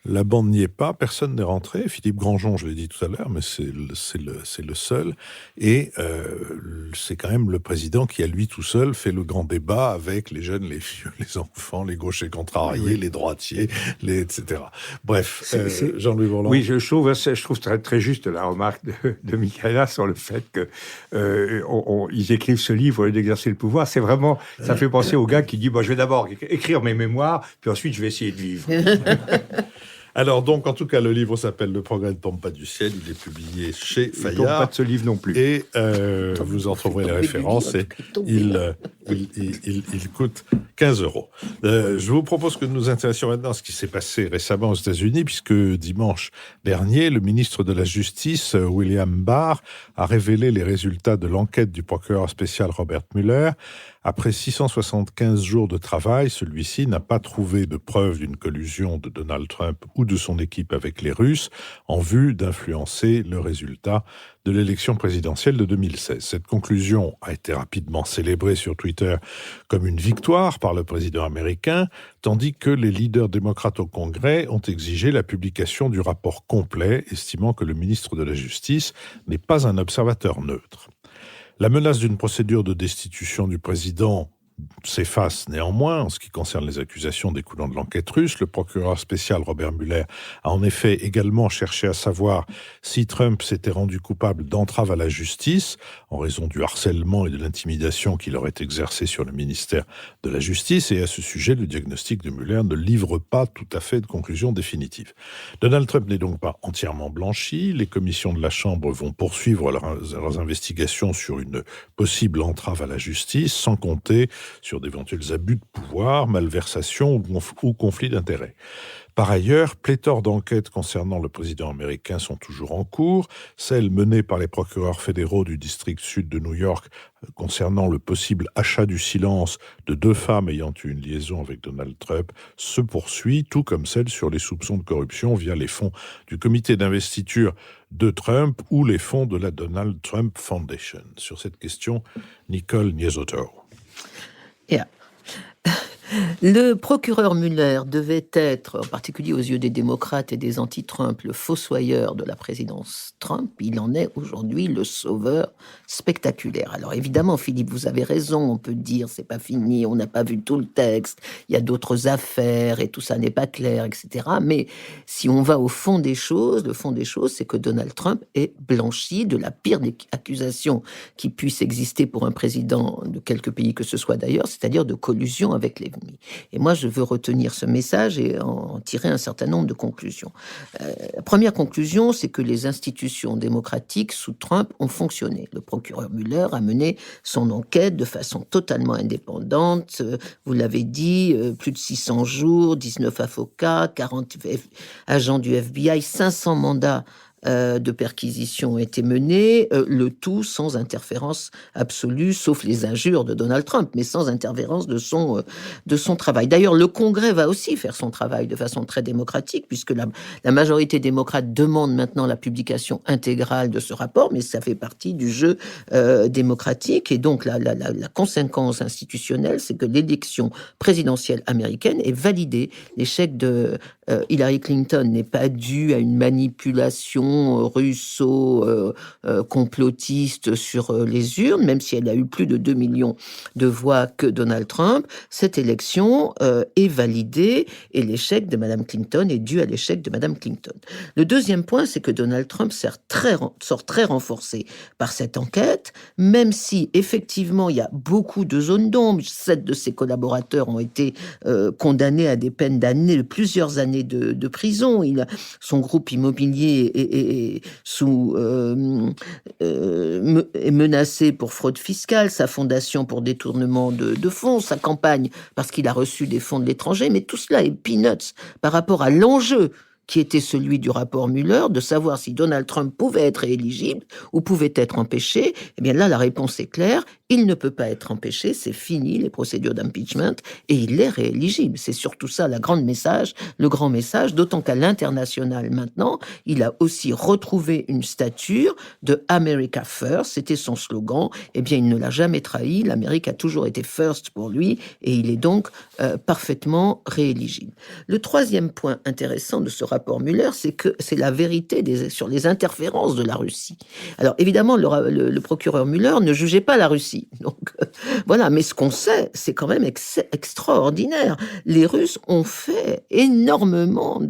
La bande n'y est pas, personne n'est rentré. Philippe Grandjean, je l'ai dit tout à l'heure, mais c'est le seul. Et c'est quand même le président qui, à lui tout seul, fait le grand débat avec les jeunes, les vieux, les enfants, les gauchers contrariés, les droitiers, etc. Bref, Jean-Louis Borloo. Oui, je trouve très, très juste la remarque de Michaela sur le fait que ils écrivent ce livre au lieu d'exercer le pouvoir. C'est vraiment, ça fait penser au gars qui dit, je vais d'abord écrire mes mémoires, puis ensuite je vais essayer de vivre. Alors donc, en tout cas, le livre s'appelle « Le progrès ne tombe pas du ciel ». Il est publié chez Fayard. Il ne tombe pas de ce livre non plus. Et vous en trouverez les références. Et il coûte 15 €. Je vous propose que nous nous intéressions maintenant à ce qui s'est passé récemment aux États-Unis, puisque dimanche dernier, le ministre de la Justice, William Barr, a révélé les résultats de l'enquête du procureur spécial Robert Mueller. Après 675 jours de travail, celui-ci n'a pas trouvé de preuve d'une collusion de Donald Trump ou de son équipe avec les Russes en vue d'influencer le résultat de l'élection présidentielle de 2016. Cette conclusion a été rapidement célébrée sur Twitter comme une victoire par le président américain, tandis que les leaders démocrates au Congrès ont exigé la publication du rapport complet, estimant que le ministre de la Justice n'est pas un observateur neutre. La menace d'une procédure de destitution du président s'efface néanmoins en ce qui concerne les accusations découlant de l'enquête russe. Le procureur spécial Robert Mueller a en effet également cherché à savoir si Trump s'était rendu coupable d'entrave à la justice en raison du harcèlement et de l'intimidation qu'il aurait exercé sur le ministère de la Justice. Et à ce sujet, le diagnostic de Mueller ne livre pas tout à fait de conclusion définitive. Donald Trump n'est donc pas entièrement blanchi. Les commissions de la Chambre vont poursuivre leurs investigations sur une possible entrave à la justice, sans compter sur d'éventuels abus de pouvoir, malversations ou conflits d'intérêts. Par ailleurs, pléthore d'enquêtes concernant le président américain sont toujours en cours. Celles menées par les procureurs fédéraux du district sud de New York concernant le possible achat du silence de 2 femmes ayant eu une liaison avec Donald Trump se poursuit, tout comme celle sur les soupçons de corruption via les fonds du comité d'investiture de Trump ou les fonds de la Donald Trump Foundation. Sur cette question, Nicole Niesotto. Yeah. Le procureur Mueller devait être, en particulier aux yeux des démocrates et des anti-Trump, le fossoyeur de la présidence Trump. Il en est aujourd'hui le sauveur spectaculaire. Alors évidemment, Philippe, vous avez raison, on peut dire c'est pas fini, on n'a pas vu tout le texte, il y a d'autres affaires et tout ça n'est pas clair, etc. Mais si on va au fond des choses, le fond des choses, c'est que Donald Trump est blanchi de la pire des accusations qui puissent exister pour un président de quelque pays que ce soit d'ailleurs, c'est-à-dire de collusion avec l'ennemi. Et moi, je veux retenir ce message et en tirer un certain nombre de conclusions. La première conclusion, c'est que les institutions démocratiques sous Trump ont fonctionné. Le procureur Mueller a mené son enquête de façon totalement indépendante. Vous l'avez dit, plus de 600 jours, 19 avocats, 40 agents du FBI, 500 mandats de perquisition ont été menées, le tout sans interférence absolue, sauf les injures de Donald Trump, mais sans interférence de son travail. D'ailleurs, le Congrès va aussi faire son travail de façon très démocratique, puisque la majorité démocrate demande maintenant la publication intégrale de ce rapport, mais ça fait partie du jeu démocratique. Et donc, la conséquence institutionnelle, c'est que l'élection présidentielle américaine est validée. L'échec de Hillary Clinton n'est pas dû à une manipulation russo-complotiste sur les urnes, même si elle a eu plus de 2 millions de voix que Donald Trump. Cette élection est validée et l'échec de Mme Clinton est dû à l'échec de Mme Clinton. Le deuxième point, c'est que Donald Trump sort très renforcé par cette enquête, même si effectivement il y a beaucoup de zones d'ombre. 7 de ses collaborateurs ont été condamnés à des peines de plusieurs années de prison. Son groupe immobilier est menacé pour fraude fiscale, sa fondation pour détournement de fonds, sa campagne parce qu'il a reçu des fonds de l'étranger, mais tout cela est peanuts par rapport à l'enjeu qui était celui du rapport Mueller, de savoir si Donald Trump pouvait être éligible ou pouvait être empêché. Eh bien là, la réponse est claire. Il ne peut pas être empêché, c'est fini les procédures d'impeachment et il est rééligible. C'est surtout ça le grand message, d'autant qu'à l'international maintenant, il a aussi retrouvé une stature de America First, c'était son slogan. Eh bien, il ne l'a jamais trahi, l'Amérique a toujours été first pour lui et il est donc parfaitement rééligible. Le troisième point intéressant de ce rapport Mueller, c'est que c'est la vérité sur les interférences de la Russie. Alors évidemment, le procureur Mueller ne jugeait pas la Russie. Donc voilà, mais ce qu'on sait, c'est quand même extraordinaire. Les Russes ont fait énormément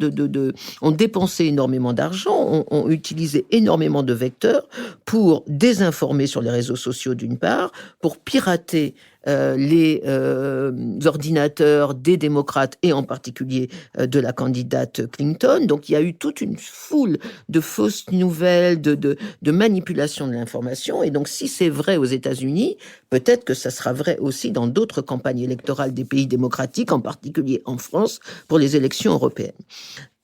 ont dépensé énormément d'argent, ont utilisé énormément de vecteurs pour désinformer sur les réseaux sociaux d'une part, pour pirater les ordinateurs des démocrates et en particulier de la candidate Clinton. Donc il y a eu toute une foule de fausses nouvelles, de manipulation de l'information. Et donc si c'est vrai aux États-Unis, peut-être que ça sera vrai aussi dans d'autres campagnes électorales des pays démocratiques, en particulier en France, pour les élections européennes.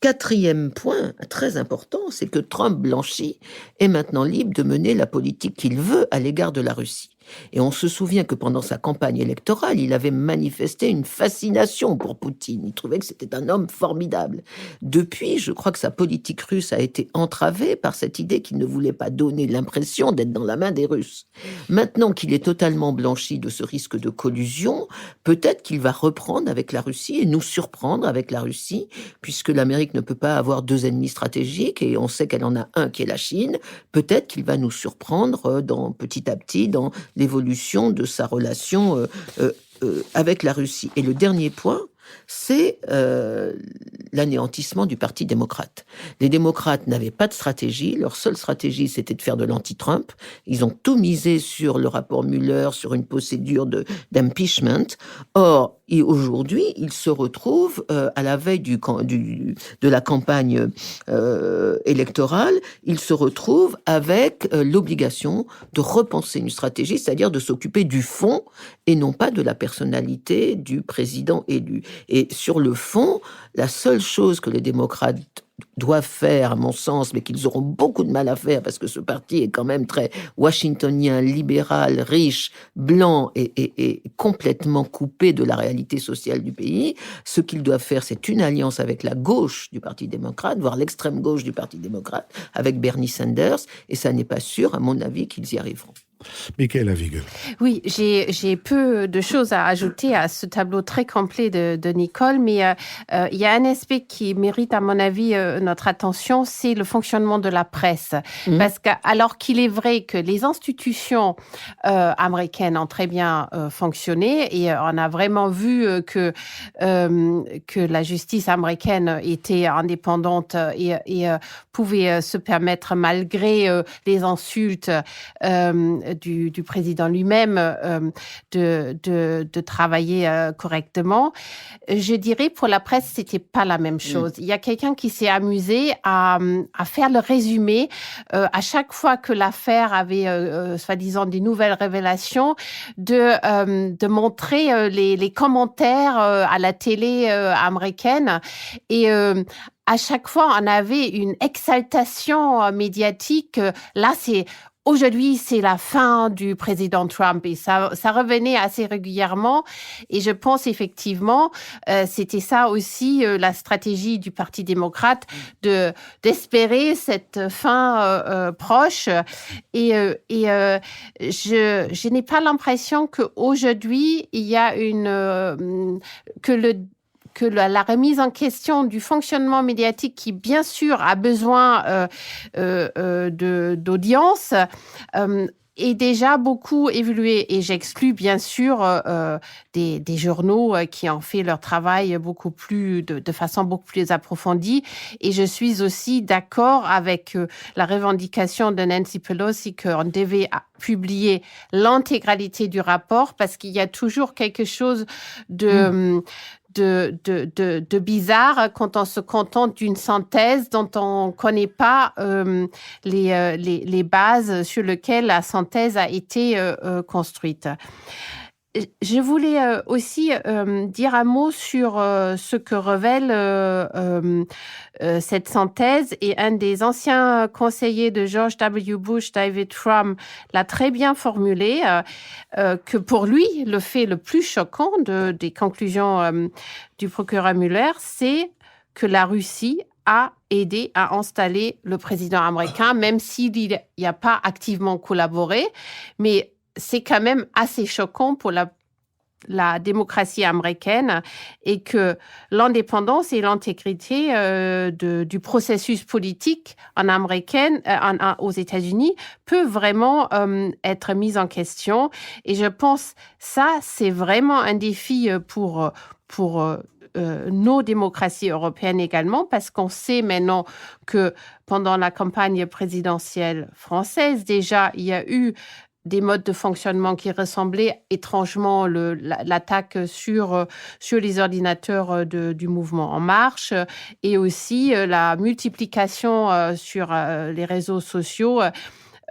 Quatrième point très important, c'est que Trump blanchi est maintenant libre de mener la politique qu'il veut à l'égard de la Russie. Et on se souvient que pendant sa campagne électorale, il avait manifesté une fascination pour Poutine. Il trouvait que c'était un homme formidable. Depuis, je crois que sa politique russe a été entravée par cette idée qu'il ne voulait pas donner l'impression d'être dans la main des Russes. Maintenant qu'il est totalement blanchi de ce risque de collusion, peut-être qu'il va reprendre avec la Russie et nous surprendre avec la Russie, puisque l'Amérique ne peut pas avoir 2 ennemis stratégiques et on sait qu'elle en a un qui est la Chine. Peut-être qu'il va nous surprendre petit à petit dans l'évolution de sa relation avec la Russie. Et le dernier point, c'est l'anéantissement du Parti démocrate. Les démocrates n'avaient pas de stratégie. Leur seule stratégie, c'était de faire de l'anti-Trump. Ils ont tout misé sur le rapport Mueller, sur une procédure d'impeachment. Or, aujourd'hui, ils se retrouvent à la veille de la campagne électorale. Ils se retrouvent avec l'obligation de repenser une stratégie, c'est-à-dire de s'occuper du fond et non pas de la personnalité du président élu. Et sur le fond, la seule chose que les démocrates doivent faire, à mon sens, mais qu'ils auront beaucoup de mal à faire parce que ce parti est quand même très washingtonien, libéral, riche, blanc et complètement coupé de la réalité sociale du pays. Ce qu'ils doivent faire, c'est une alliance avec la gauche du Parti démocrate, voire l'extrême gauche du Parti démocrate, avec Bernie Sanders, et ça n'est pas sûr, à mon avis, qu'ils y arriveront. Michaëla Wiegel. Oui, j'ai peu de choses à ajouter à ce tableau très complet de Nicole, mais il y a un aspect qui mérite, à mon avis, notre attention, c'est le fonctionnement de la presse. Parce que, alors qu'il est vrai que les institutions américaines ont très bien fonctionné, et on a vraiment vu que la justice américaine était indépendante et pouvait se permettre, malgré les insultes, du président lui-même de travailler correctement. Je dirais pour la presse, c'était pas la même chose. Il y a quelqu'un qui s'est amusé à faire le résumé à chaque fois que l'affaire avait soi-disant des nouvelles révélations, de montrer les commentaires à la télé américaine et à chaque fois, on avait une exaltation médiatique. Là, aujourd'hui, c'est la fin du président Trump. Et ça revenait assez régulièrement. Et je pense effectivement, c'était ça aussi la stratégie du Parti démocrate d'espérer cette fin proche. Et je n'ai pas l'impression qu'aujourd'hui, il y a que la remise en question du fonctionnement médiatique qui, bien sûr, a besoin d'audience, est déjà beaucoup évolué. Et j'exclus, bien sûr, des journaux qui ont fait leur travail de façon beaucoup plus approfondie. Et je suis aussi d'accord avec la revendication de Nancy Pelosi qu'on devait publier l'intégralité du rapport parce qu'il y a toujours quelque chose de bizarre quand on se contente d'une synthèse dont on ne connaît pas les bases sur lesquelles la synthèse a été construite. Je voulais aussi dire un mot sur ce que révèle cette synthèse. Et un des anciens conseillers de George W. Bush, David Frum, l'a très bien formulé, que pour lui, le fait le plus choquant des conclusions du procureur Mueller, c'est que la Russie a aidé à installer le président américain, même s'il n'y a pas activement collaboré. Mais c'est quand même assez choquant pour la démocratie américaine et que l'indépendance et l'intégrité du processus politique aux États-Unis peut vraiment être mise en question. Et je pense ça, c'est vraiment un défi pour nos démocraties européennes également, parce qu'on sait maintenant que pendant la campagne présidentielle française, déjà, il y a eu des modes de fonctionnement qui ressemblaient étrangement l'attaque sur les ordinateurs du mouvement En Marche et aussi la multiplication sur les réseaux sociaux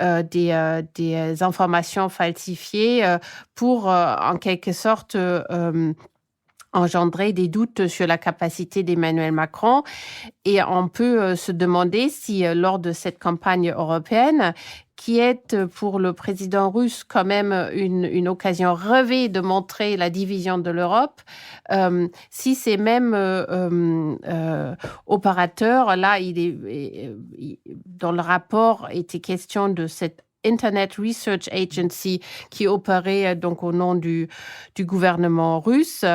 des informations falsifiées pour, en quelque sorte, engendrer des doutes sur la capacité d'Emmanuel Macron. Et on peut se demander si, lors de cette campagne européenne, qui est pour le président russe quand même une occasion rêvée de montrer la division de l'Europe, si ces mêmes opérateurs, là, dans le rapport était question de cette Internet Research Agency qui opérait donc au nom du gouvernement russe,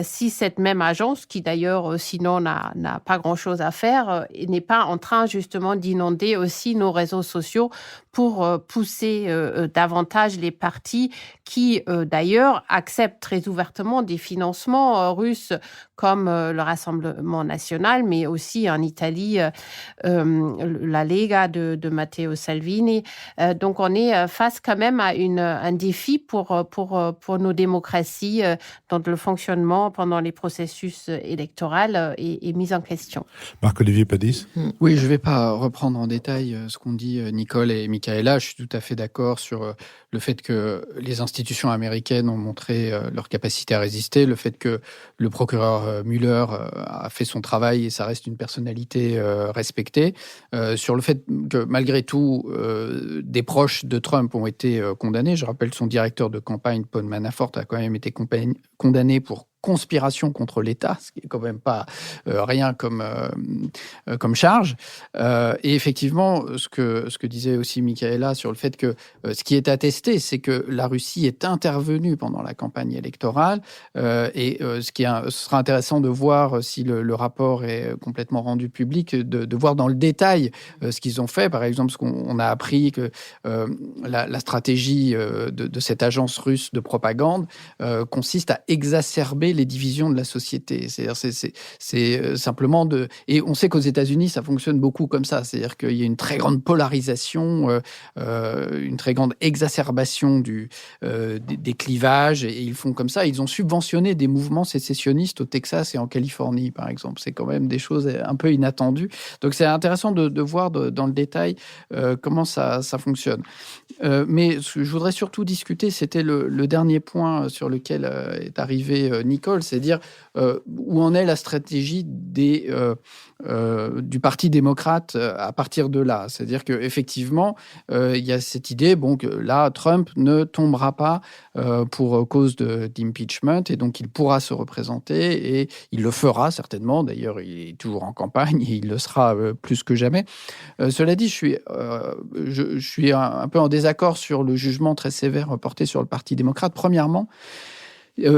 si cette même agence, qui d'ailleurs sinon n'a pas grand-chose à faire, n'est pas en train justement d'inonder aussi nos réseaux sociaux pour pousser davantage les partis qui d'ailleurs acceptent très ouvertement des financements russes comme le Rassemblement national, mais aussi en Italie, la Lega de Matteo Salvini. Donc on est face quand même à un défi pour nos démocraties dont le fonctionnement pendant les processus électoraux est mis en question. Marc-Olivier Padis. Oui, je ne vais pas reprendre en détail ce qu'ont dit Nicole et Michaela. Je suis tout à fait d'accord sur le fait que les institutions américaines ont montré leur capacité à résister, le fait que le procureur Mueller a fait son travail et ça reste une personnalité respectée, sur le fait que malgré tout, des proches de Trump ont été condamnés. Je rappelle son directeur de campagne, Paul Manafort, a quand même été condamné pour conspiration contre l'État, ce qui est quand même pas rien comme charge. Et effectivement, ce que disait aussi Michaela sur le fait que ce qui est attesté, c'est que la Russie est intervenue pendant la campagne électorale. Ce sera intéressant de voir si le rapport est complètement rendu public, de voir dans le détail ce qu'ils ont fait. Par exemple, on a appris que la stratégie de cette agence russe de propagande consiste à exacerber créer les divisions de la société. C'est-à-dire, c'est simplement de... Et on sait qu'aux États-Unis, ça fonctionne beaucoup comme ça. C'est-à-dire qu'il y a une très grande polarisation, une très grande exacerbation des clivages, et ils font comme ça. Ils ont subventionné des mouvements sécessionnistes au Texas et en Californie, par exemple. C'est quand même des choses un peu inattendues. Donc, c'est intéressant de voir dans le détail comment ça fonctionne. Mais ce que je voudrais surtout discuter, c'était le dernier point sur lequel est arrivé Nicole, c'est dire où en est la stratégie du Parti démocrate à partir de là. C'est-à-dire qu'effectivement, il y a cette idée que là, Trump ne tombera pas pour cause d'impeachment, et donc il pourra se représenter, et il le fera certainement. D'ailleurs, il est toujours en campagne et il le sera plus que jamais. Cela dit, je suis un peu en désaccord sur le jugement très sévère porté sur le Parti démocrate. Premièrement,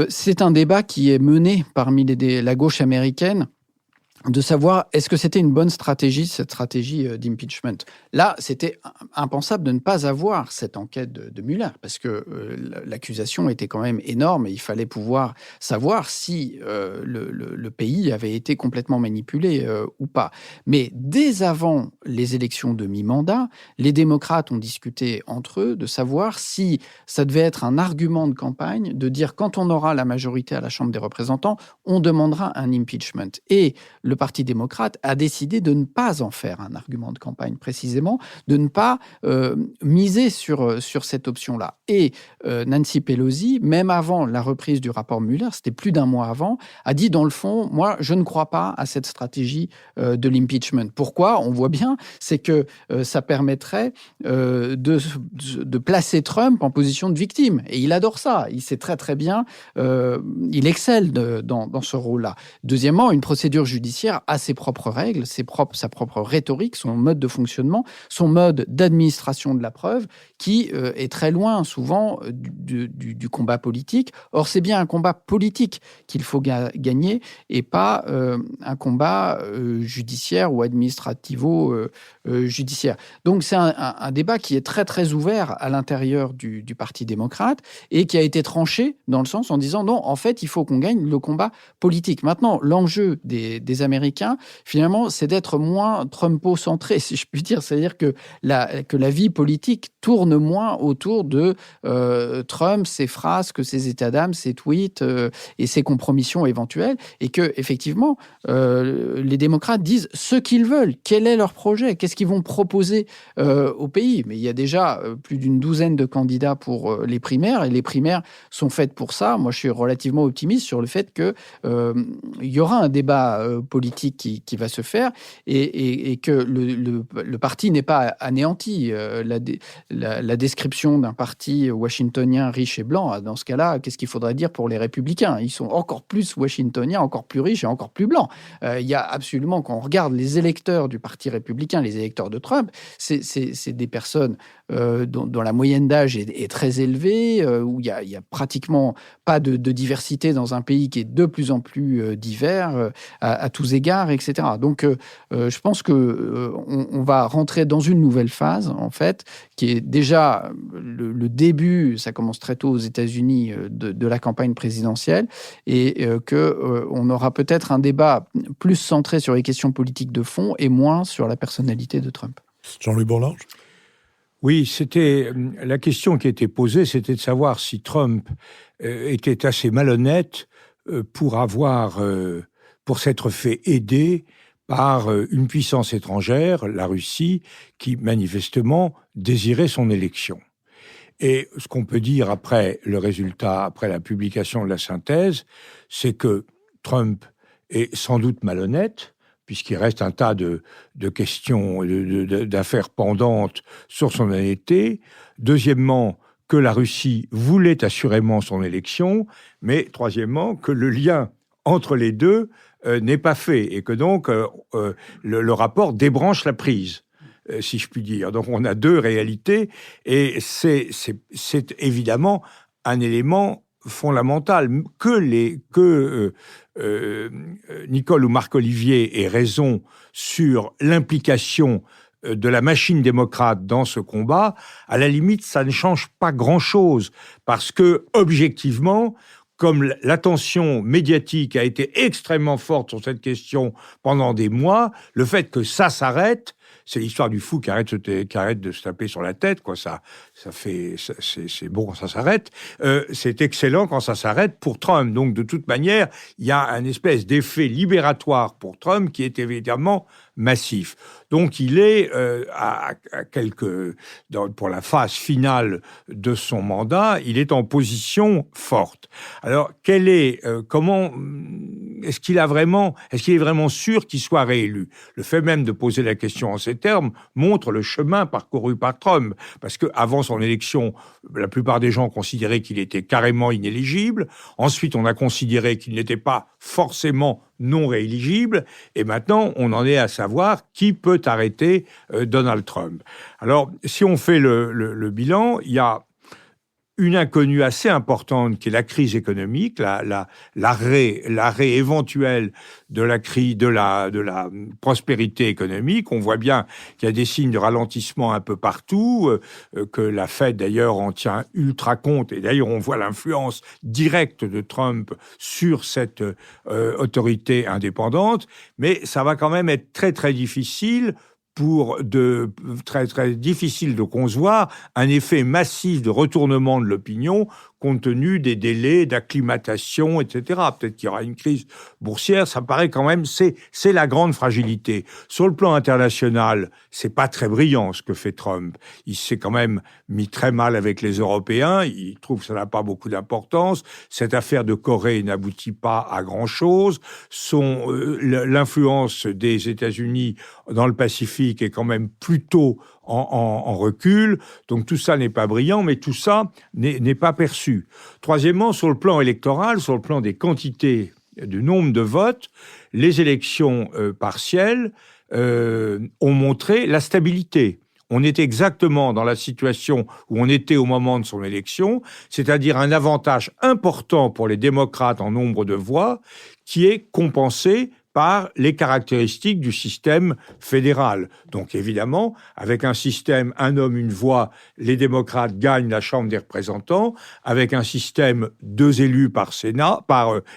c'est un débat qui est mené parmi la gauche américaine de savoir est-ce que c'était une bonne stratégie, cette stratégie d'impeachment. Là, c'était impensable de ne pas avoir cette enquête de Mueller, parce que l'accusation était quand même énorme et il fallait pouvoir savoir si le pays avait été complètement manipulé ou pas. Mais dès avant les élections de mi-mandat, les démocrates ont discuté entre eux de savoir si ça devait être un argument de campagne de dire quand on aura la majorité à la Chambre des représentants, on demandera un impeachment. Et le Parti démocrate a décidé de ne pas en faire un argument de campagne, précisément, de ne pas miser sur cette option-là. Et Nancy Pelosi, même avant la reprise du rapport Mueller, c'était plus d'un mois avant, a dit dans le fond, moi, je ne crois pas à cette stratégie de l'impeachment. Pourquoi ? On voit bien, c'est que ça permettrait de placer Trump en position de victime. Et il adore ça. Il sait très très bien, il excelle dans ce rôle-là. Deuxièmement, une procédure judiciaire a ses propres règles, sa propre rhétorique, son mode de fonctionnement, son mode d'administration de la preuve, qui est très loin souvent du combat politique. Or, c'est bien un combat politique qu'il faut gagner et pas un combat judiciaire ou administrativo-judiciaire. Donc, c'est un débat qui est très, très ouvert à l'intérieur du Parti démocrate et qui a été tranché dans le sens en disant non, en fait, il faut qu'on gagne le combat politique. Maintenant, l'enjeu des Américains, finalement, c'est d'être moins Trumpo-centré, si je puis dire. C'est-à-dire que la vie politique tourne moins autour de Trump, ses phrases, que ses états d'âme, ses tweets et ses compromissions éventuelles, et que effectivement, les démocrates disent ce qu'ils veulent, quel est leur projet, qu'est-ce qu'ils vont proposer au pays. Mais il y a déjà plus d'une douzaine de candidats pour les primaires, et les primaires sont faites pour ça. Moi, je suis relativement optimiste sur le fait qu'il y aura un débat politique qui va se faire, et que le parti n'est pas anéanti. La description d'un parti washingtonien riche et blanc, dans ce cas-là, qu'est-ce qu'il faudrait dire pour les républicains ? Ils sont encore plus washingtoniens, encore plus riches et encore plus blancs. Il y a absolument, quand on regarde les électeurs du parti républicain, les électeurs de Trump, c'est des personnes dont la moyenne d'âge est très élevée, où il y a pratiquement pas de diversité dans un pays qui est de plus en plus divers à tous égards, etc. Donc, je pense qu'on va rentrer dans une nouvelle phase, en fait, qui est déjà le début, ça commence très tôt aux États-Unis, de la campagne présidentielle, et qu'on aura peut-être un débat plus centré sur les questions politiques de fond et moins sur la personnalité de Trump. Jean-Louis Bourlange ? Oui, c'était la question qui était posée, c'était de savoir si Trump était assez malhonnête pour s'être fait aider par une puissance étrangère, la Russie, qui manifestement désirait son élection. Et ce qu'on peut dire après le résultat, après la publication de la synthèse, c'est que Trump est sans doute malhonnête, puisqu'il reste un tas de questions, d'affaires pendantes sur son honnêteté. Deuxièmement, que la Russie voulait assurément son élection, mais troisièmement, que le lien entre les deux n'est pas fait, et que donc le rapport débranche la prise, si je puis dire. Donc on a deux réalités, et c'est évidemment un élément fondamental. Que Nicole ou Marc-Olivier aient raison sur l'implication de la machine démocrate dans ce combat, à la limite, ça ne change pas grand-chose, parce que, objectivement, comme l'attention médiatique a été extrêmement forte sur cette question pendant des mois, le fait que ça s'arrête, c'est l'histoire du fou qui arrête de se taper sur la tête, quoi. C'est bon quand ça s'arrête. C'est excellent quand ça s'arrête pour Trump. Donc, de toute manière, il y a un espèce d'effet libératoire pour Trump qui est évidemment massif. Donc, il est pour la phase finale de son mandat, il est en position forte. Alors, est-ce qu'il est vraiment sûr qu'il soit réélu? Le fait même de poser la question en ces termes montre le chemin parcouru par Trump, parce que avant son élection, la plupart des gens considéraient qu'il était carrément inéligible. Ensuite, on a considéré qu'il n'était pas forcément non rééligible, et maintenant, on en est à savoir qui peut arrêter Donald Trump. Alors, si on fait le bilan, il y a une inconnue assez importante qui est la crise économique, l'arrêt éventuel de la crise, de la prospérité économique. On voit bien qu'il y a des signes de ralentissement un peu partout, que la Fed d'ailleurs en tient ultra compte, et d'ailleurs on voit l'influence directe de Trump sur cette autorité indépendante, mais ça va quand même être très très difficile très, très difficile de concevoir un effet massif de retournement de l'opinion compte tenu des délais d'acclimatation, etc. Peut-être qu'il y aura une crise boursière, ça paraît quand même, c'est la grande fragilité. Sur le plan international, c'est pas très brillant ce que fait Trump. Il s'est quand même mis très mal avec les Européens, il trouve que ça n'a pas beaucoup d'importance. Cette affaire de Corée n'aboutit pas à grand-chose. L'influence des États-Unis dans le Pacifique est quand même plutôt en recul. Donc tout ça n'est pas brillant, mais tout ça n'est pas perçu. Troisièmement, sur le plan électoral, sur le plan des quantités, du nombre de votes, les élections partielles ont montré la stabilité. On est exactement dans la situation où on était au moment de son élection, c'est-à-dire un avantage important pour les démocrates en nombre de voix qui est compensé par les caractéristiques du système fédéral. Donc évidemment, avec un système un homme, une voix, les démocrates gagnent la Chambre des représentants. Avec un système 2 élus par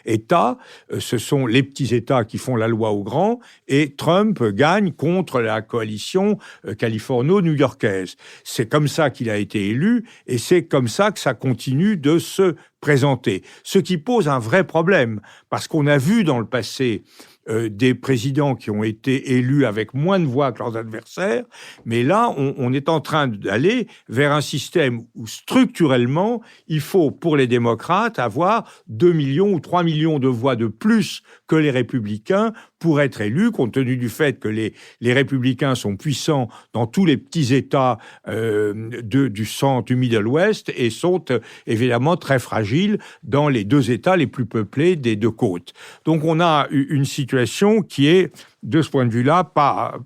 État, ce sont les petits États qui font la loi aux grands, et Trump gagne contre la coalition californo-new-yorkaise. C'est comme ça qu'il a été élu, et c'est comme ça que ça continue de se présenter. Ce qui pose un vrai problème, parce qu'on a vu dans le passé des présidents qui ont été élus avec moins de voix que leurs adversaires, mais là, on est en train d'aller vers un système où, structurellement, il faut, pour les démocrates, avoir 2 millions ou 3 millions de voix de plus que les républicains pour être élus, compte tenu du fait que les républicains sont puissants dans tous les petits États du centre, du Middle West, et sont évidemment très fragiles dans les 2 États les plus peuplés des 2 côtes. Donc on a une situation qui est, de ce point de vue-là, pas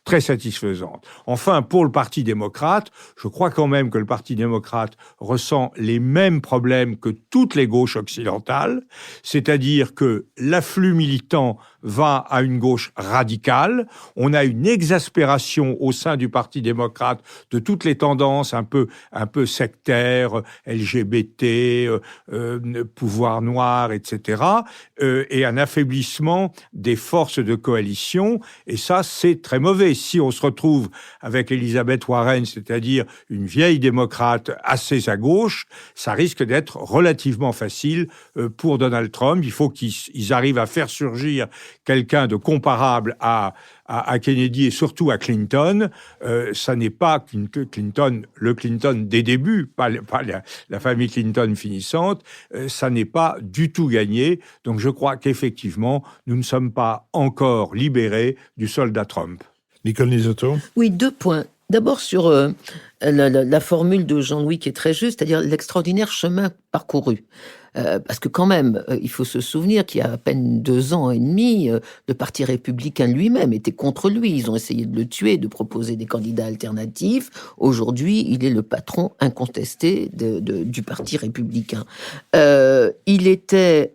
très satisfaisante. Enfin, pour le Parti démocrate, je crois quand même que le Parti démocrate ressent les mêmes problèmes que toutes les gauches occidentales, c'est-à-dire que l'afflux militant va à une gauche radicale. On a une exaspération au sein du Parti démocrate de toutes les tendances un peu sectaires, LGBT, pouvoir noir, etc., et un affaiblissement des forces de coalition, et ça, c'est très mauvais. Si on se retrouve avec Elizabeth Warren, c'est-à-dire une vieille démocrate assez à gauche, ça risque d'être relativement facile pour Donald Trump. Il faut qu'ils arrivent à faire surgir quelqu'un de comparable à Kennedy et surtout à Clinton. Ça n'est pas le Clinton des débuts, pas la famille Clinton finissante. Ça n'est pas du tout gagné. Donc je crois qu'effectivement, nous ne sommes pas encore libérés du soldat Trump. Nicole Lisoto ? Oui, 2 points. D'abord sur la formule de Jean-Louis qui est très juste, c'est-à-dire l'extraordinaire chemin parcouru. Parce que quand même, il faut se souvenir qu'il y a à peine 2 ans et demi, le Parti républicain lui-même était contre lui. Ils ont essayé de le tuer, de proposer des candidats alternatifs. Aujourd'hui, il est le patron incontesté du Parti républicain. Il était...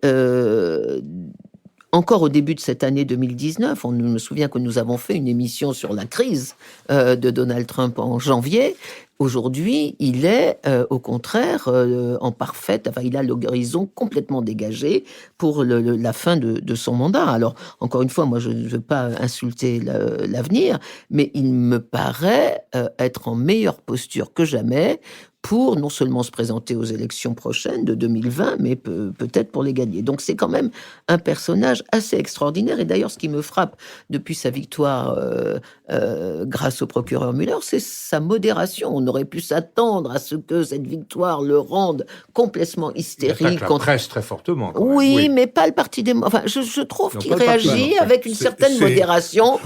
Encore au début de cette année 2019, on me souvient que nous avons fait une émission sur la crise de Donald Trump en janvier, Aujourd'hui, il est au contraire en parfaite, enfin il a l'horizon complètement dégagé pour la fin de son mandat. Alors encore une fois, moi je ne veux pas insulter l'avenir, mais il me paraît être en meilleure posture que jamais pour non seulement se présenter aux élections prochaines de 2020, mais peut-être pour les gagner. Donc c'est quand même un personnage assez extraordinaire. Et d'ailleurs, ce qui me frappe depuis sa victoire grâce au procureur Muller, c'est sa modération. On aurait pu s'attendre à ce que cette victoire le rende complètement hystérique. Il attaque la presse très fortement. Oui, mais pas le Parti démocrate. Enfin, je trouve qu'il réagit avec une certaine modération.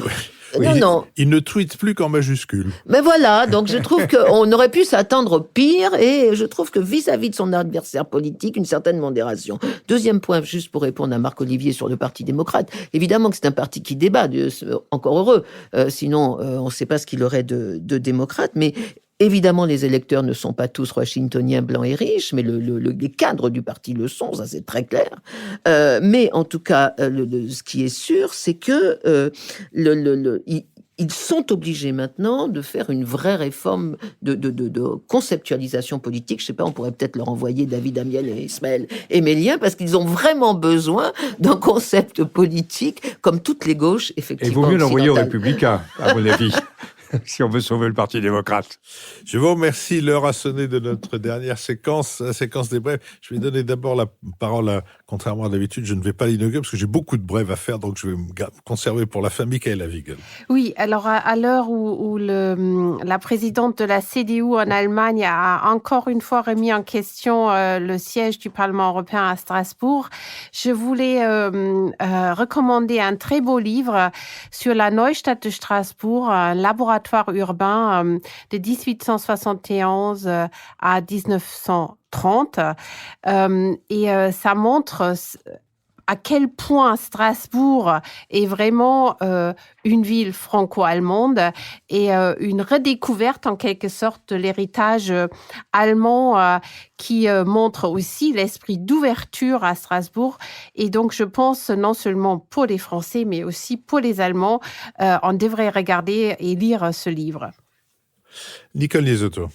Oui, il ne tweete plus qu'en majuscule. Mais voilà, donc je trouve qu'on aurait pu s'attendre au pire, et je trouve que vis-à-vis de son adversaire politique, une certaine modération. Deuxième point, juste pour répondre à Marc-Olivier sur le Parti démocrate, évidemment que c'est un parti qui débat, encore heureux, sinon on ne sait pas ce qu'il aurait de démocrate, mais évidemment, les électeurs ne sont pas tous washingtoniens, blancs et riches, mais les cadres du parti le sont, ça c'est très clair. Mais en tout cas, ce qui est sûr, c'est que ils sont obligés maintenant de faire une vraie réforme de conceptualisation politique. Je sais pas, on pourrait peut-être leur envoyer David Amiel et Ismaël Emelien, parce qu'ils ont vraiment besoin d'un concept politique, comme toutes les gauches, effectivement. Et il vaut mieux l'envoyer aux Républicains, à mon avis. Si on veut sauver le Parti démocrate. Je vous remercie. L'heure a sonné de notre dernière séquence, la séquence des brèves. Je vais donner d'abord la parole contrairement à d'habitude, je ne vais pas l'inaugurer parce que j'ai beaucoup de brèves à faire, donc je vais me conserver pour la fin. Michaela Wiegel. Oui, alors à l'heure où la présidente de la CDU en Allemagne a encore une fois remis en question le siège du Parlement européen à Strasbourg, je voulais recommander un très beau livre sur la Neustadt de Strasbourg, un laboratoire urbain de 1871 à 1930. Ça montre à quel point Strasbourg est vraiment une ville franco-allemande et une redécouverte en quelque sorte de l'héritage allemand qui montre aussi l'esprit d'ouverture à Strasbourg. Et donc je pense non seulement pour les Français mais aussi pour les Allemands, on devrait regarder et lire ce livre. Nicole Liesotto.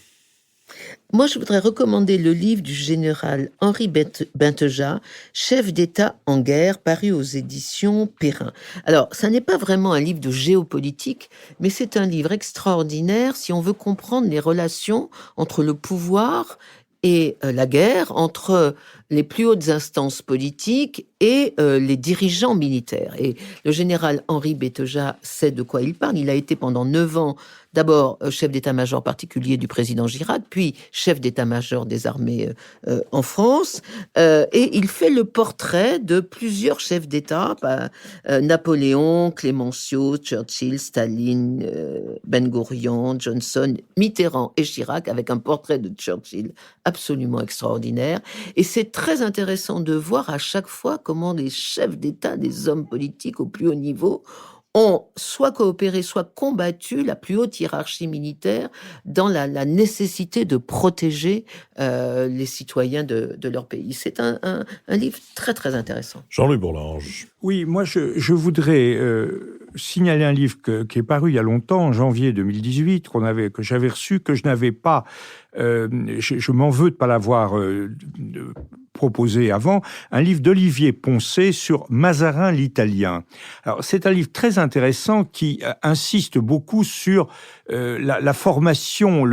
Moi, je voudrais recommander le livre du général Henri Benteja, Chef d'État en guerre, paru aux éditions Perrin. Alors, ça n'est pas vraiment un livre de géopolitique, mais c'est un livre extraordinaire si on veut comprendre les relations entre le pouvoir et la guerre, entre les plus hautes instances politiques et les dirigeants militaires. Et le général Henri Benteja sait de quoi il parle. Il a été pendant 9 ans d'abord chef d'état-major particulier du président Chirac, puis chef d'état-major des armées en France. Et il fait le portrait de plusieurs chefs d'État, Napoléon, Clémenceau, Churchill, Staline, Ben-Gourion, Johnson, Mitterrand et Chirac, avec un portrait de Churchill absolument extraordinaire. Et c'est très intéressant de voir à chaque fois comment les chefs d'État, des hommes politiques au plus haut niveau, ont soit coopéré, soit combattu la plus haute hiérarchie militaire dans la nécessité de protéger les citoyens de leur pays. C'est un livre très, très intéressant. Jean-Louis Bourlange. Oui, moi, je voudrais signaler un livre qui est paru il y a longtemps, en janvier 2018, que j'avais reçu, que je n'avais pas... je m'en veux de ne pas l'avoir proposé avant, un livre d'Olivier Poncet sur Mazarin l'Italien. Alors, c'est un livre très intéressant qui insiste beaucoup sur la formation,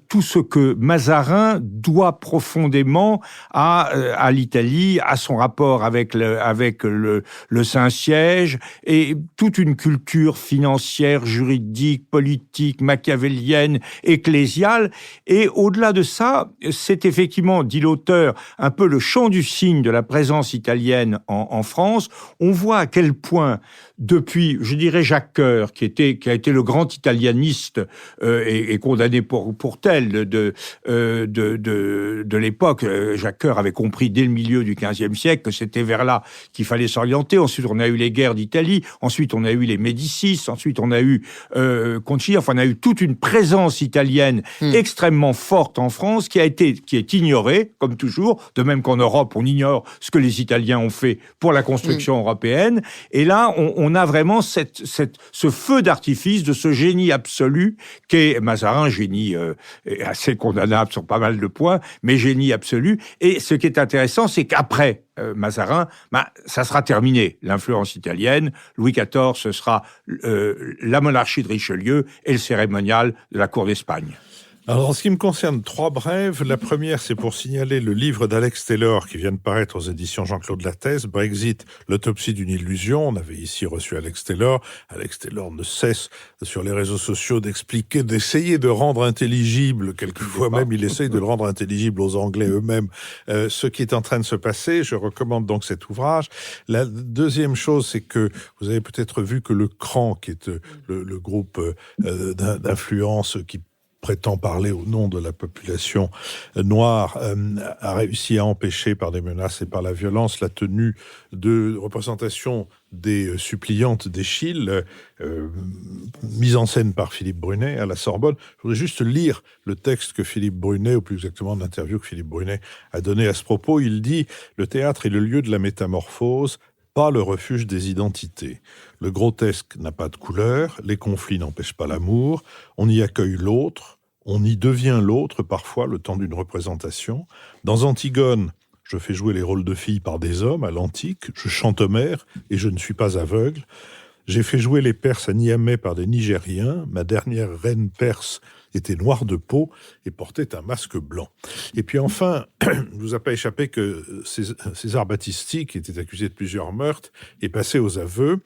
tout ce que Mazarin doit profondément à l'Italie, à son rapport avec le Saint-Siège, et toute une culture financière, juridique, politique, machiavélienne, ecclésiale. Et au-delà de ça, c'est effectivement, dit l'auteur, un peu le champ du cygne de la présence italienne en France. On voit à quel point, depuis, je dirais, Jacques Coeur, qui a été le grand italianiste et condamné pour tel de l'époque. Jacques Coeur avait compris dès le milieu du XVe siècle que c'était vers là qu'il fallait s'orienter. Ensuite, on a eu les guerres d'Italie. Ensuite, on on a eu les Médicis, ensuite on a eu Conti, enfin on a eu toute une présence italienne extrêmement forte en France qui est ignorée, comme toujours, de même qu'en Europe, on ignore ce que les Italiens ont fait pour la construction européenne. Et là, on a vraiment ce feu d'artifice de ce génie absolu qu'est Mazarin, génie assez condamnable sur pas mal de points, mais génie absolu. Et ce qui est intéressant, c'est qu'après Mazarin, ça sera terminé. L'influence italienne, Louis XIV, ce sera la monarchie de Richelieu et le cérémonial de la cour d'Espagne. Alors, en ce qui me concerne, 3 brèves. La première, c'est pour signaler le livre d'Alex Taylor qui vient de paraître aux éditions Jean-Claude Lattès, Brexit, l'autopsie d'une illusion. On avait ici reçu Alex Taylor. Alex Taylor ne cesse sur les réseaux sociaux d'expliquer, d'essayer de rendre intelligible, quelquefois même il essaye de le rendre intelligible aux Anglais eux-mêmes, ce qui est en train de se passer. Je recommande donc cet ouvrage. La deuxième chose, c'est que vous avez peut-être vu que le CRAN, qui est le groupe d'influence qui prétend parler au nom de la population noire, a réussi à empêcher par des menaces et par la violence la tenue de représentation des suppliantes d'Eschyle, mise en scène par Philippe Brunet à la Sorbonne. Je voudrais juste lire le texte que Philippe Brunet, ou plus exactement l'interview que Philippe Brunet a donnée à ce propos. Il dit « Le théâtre est le lieu de la métamorphose, pas le refuge des identités. Le grotesque n'a pas de couleur, les conflits n'empêchent pas l'amour, on y accueille l'autre, on y devient l'autre parfois le temps d'une représentation. Dans Antigone, je fais jouer les rôles de filles par des hommes à l'antique, je chante Homère et je ne suis pas aveugle. J'ai fait jouer les Perses à Niamey par des Nigériens, ma dernière reine perse était noire de peau et portait un masque blanc. Et puis enfin, il ne vous a pas échappé que César Battisti, qui était accusé de plusieurs meurtres, est passé aux aveux,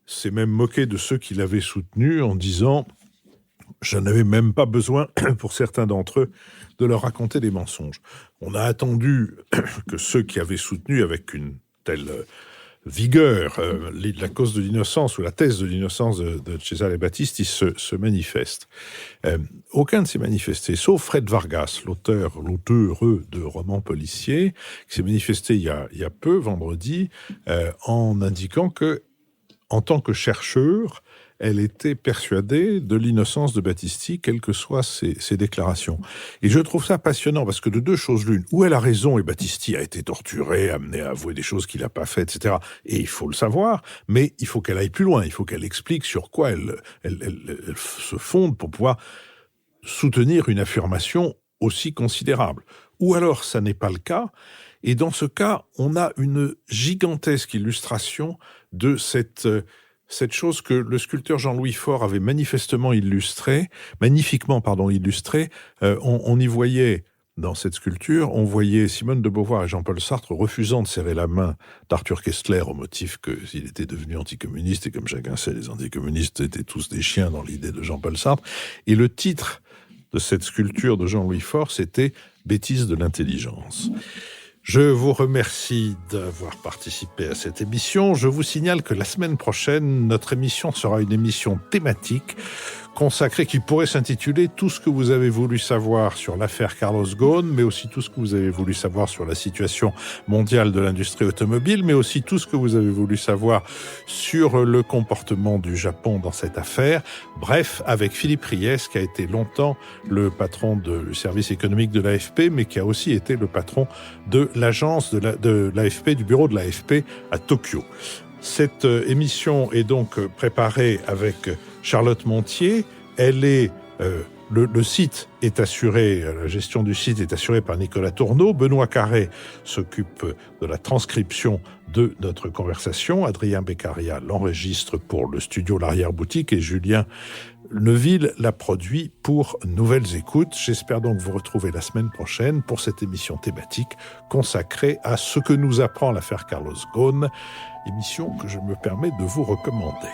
s'est même moqué de ceux qui l'avaient soutenu en disant « Je n'avais même pas besoin, pour certains d'entre eux, de leur raconter des mensonges. » On a attendu que ceux qui avaient soutenu avec une telle vigueur la cause de l'innocence ou la thèse de l'innocence de Cesare Battisti se manifeste. Aucun ne s'est manifesté, sauf Fred Vargas, l'auteur de romans policiers, qui s'est manifesté il y a peu, vendredi, en indiquant que, en tant que chercheur, elle était persuadée de l'innocence de Battisti, quelles que soient ses déclarations. Et je trouve ça passionnant, parce que de deux choses l'une, où elle a raison, et Battisti a été torturé, amené à avouer des choses qu'il n'a pas faites, etc., et il faut le savoir, mais il faut qu'elle aille plus loin, il faut qu'elle explique sur quoi elle se fonde pour pouvoir soutenir une affirmation aussi considérable. Ou alors, ça n'est pas le cas, et dans ce cas, on a une gigantesque illustration de cette chose que le sculpteur Jean-Louis Faure avait magnifiquement illustrée. On y voyait, dans cette sculpture, on voyait Simone de Beauvoir et Jean-Paul Sartre refusant de serrer la main d'Arthur Koestler au motif qu'il était devenu anticommuniste, et comme chacun sait, les anticommunistes étaient tous des chiens dans l'idée de Jean-Paul Sartre. Et le titre de cette sculpture de Jean-Louis Faure, c'était « Bêtise de l'intelligence ». Je vous remercie d'avoir participé à cette émission. Je vous signale que la semaine prochaine, notre émission sera une émission thématique consacrée qui pourrait s'intituler « Tout ce que vous avez voulu savoir sur l'affaire Carlos Ghosn », mais aussi tout ce que vous avez voulu savoir sur la situation mondiale de l'industrie automobile, mais aussi tout ce que vous avez voulu savoir sur le comportement du Japon dans cette affaire. Bref, avec Philippe Riès, qui a été longtemps le patron du service économique de l'AFP, mais qui a aussi été le patron de l'agence de l'AFP, du bureau de l'AFP à Tokyo. Cette émission est donc préparée avec Charlotte Montier. Elle est le site est assuré, la gestion du site est assurée par Nicolas Tourneau. Benoît Carré s'occupe de la transcription de notre conversation. Adrien Beccaria l'enregistre pour le studio L'Arrière-Boutique et Julien Neuville l'a produit pour Nouvelles Écoutes. J'espère donc vous retrouver la semaine prochaine pour cette émission thématique consacrée à ce que nous apprend l'affaire Carlos Ghosn, émission que je me permets de vous recommander.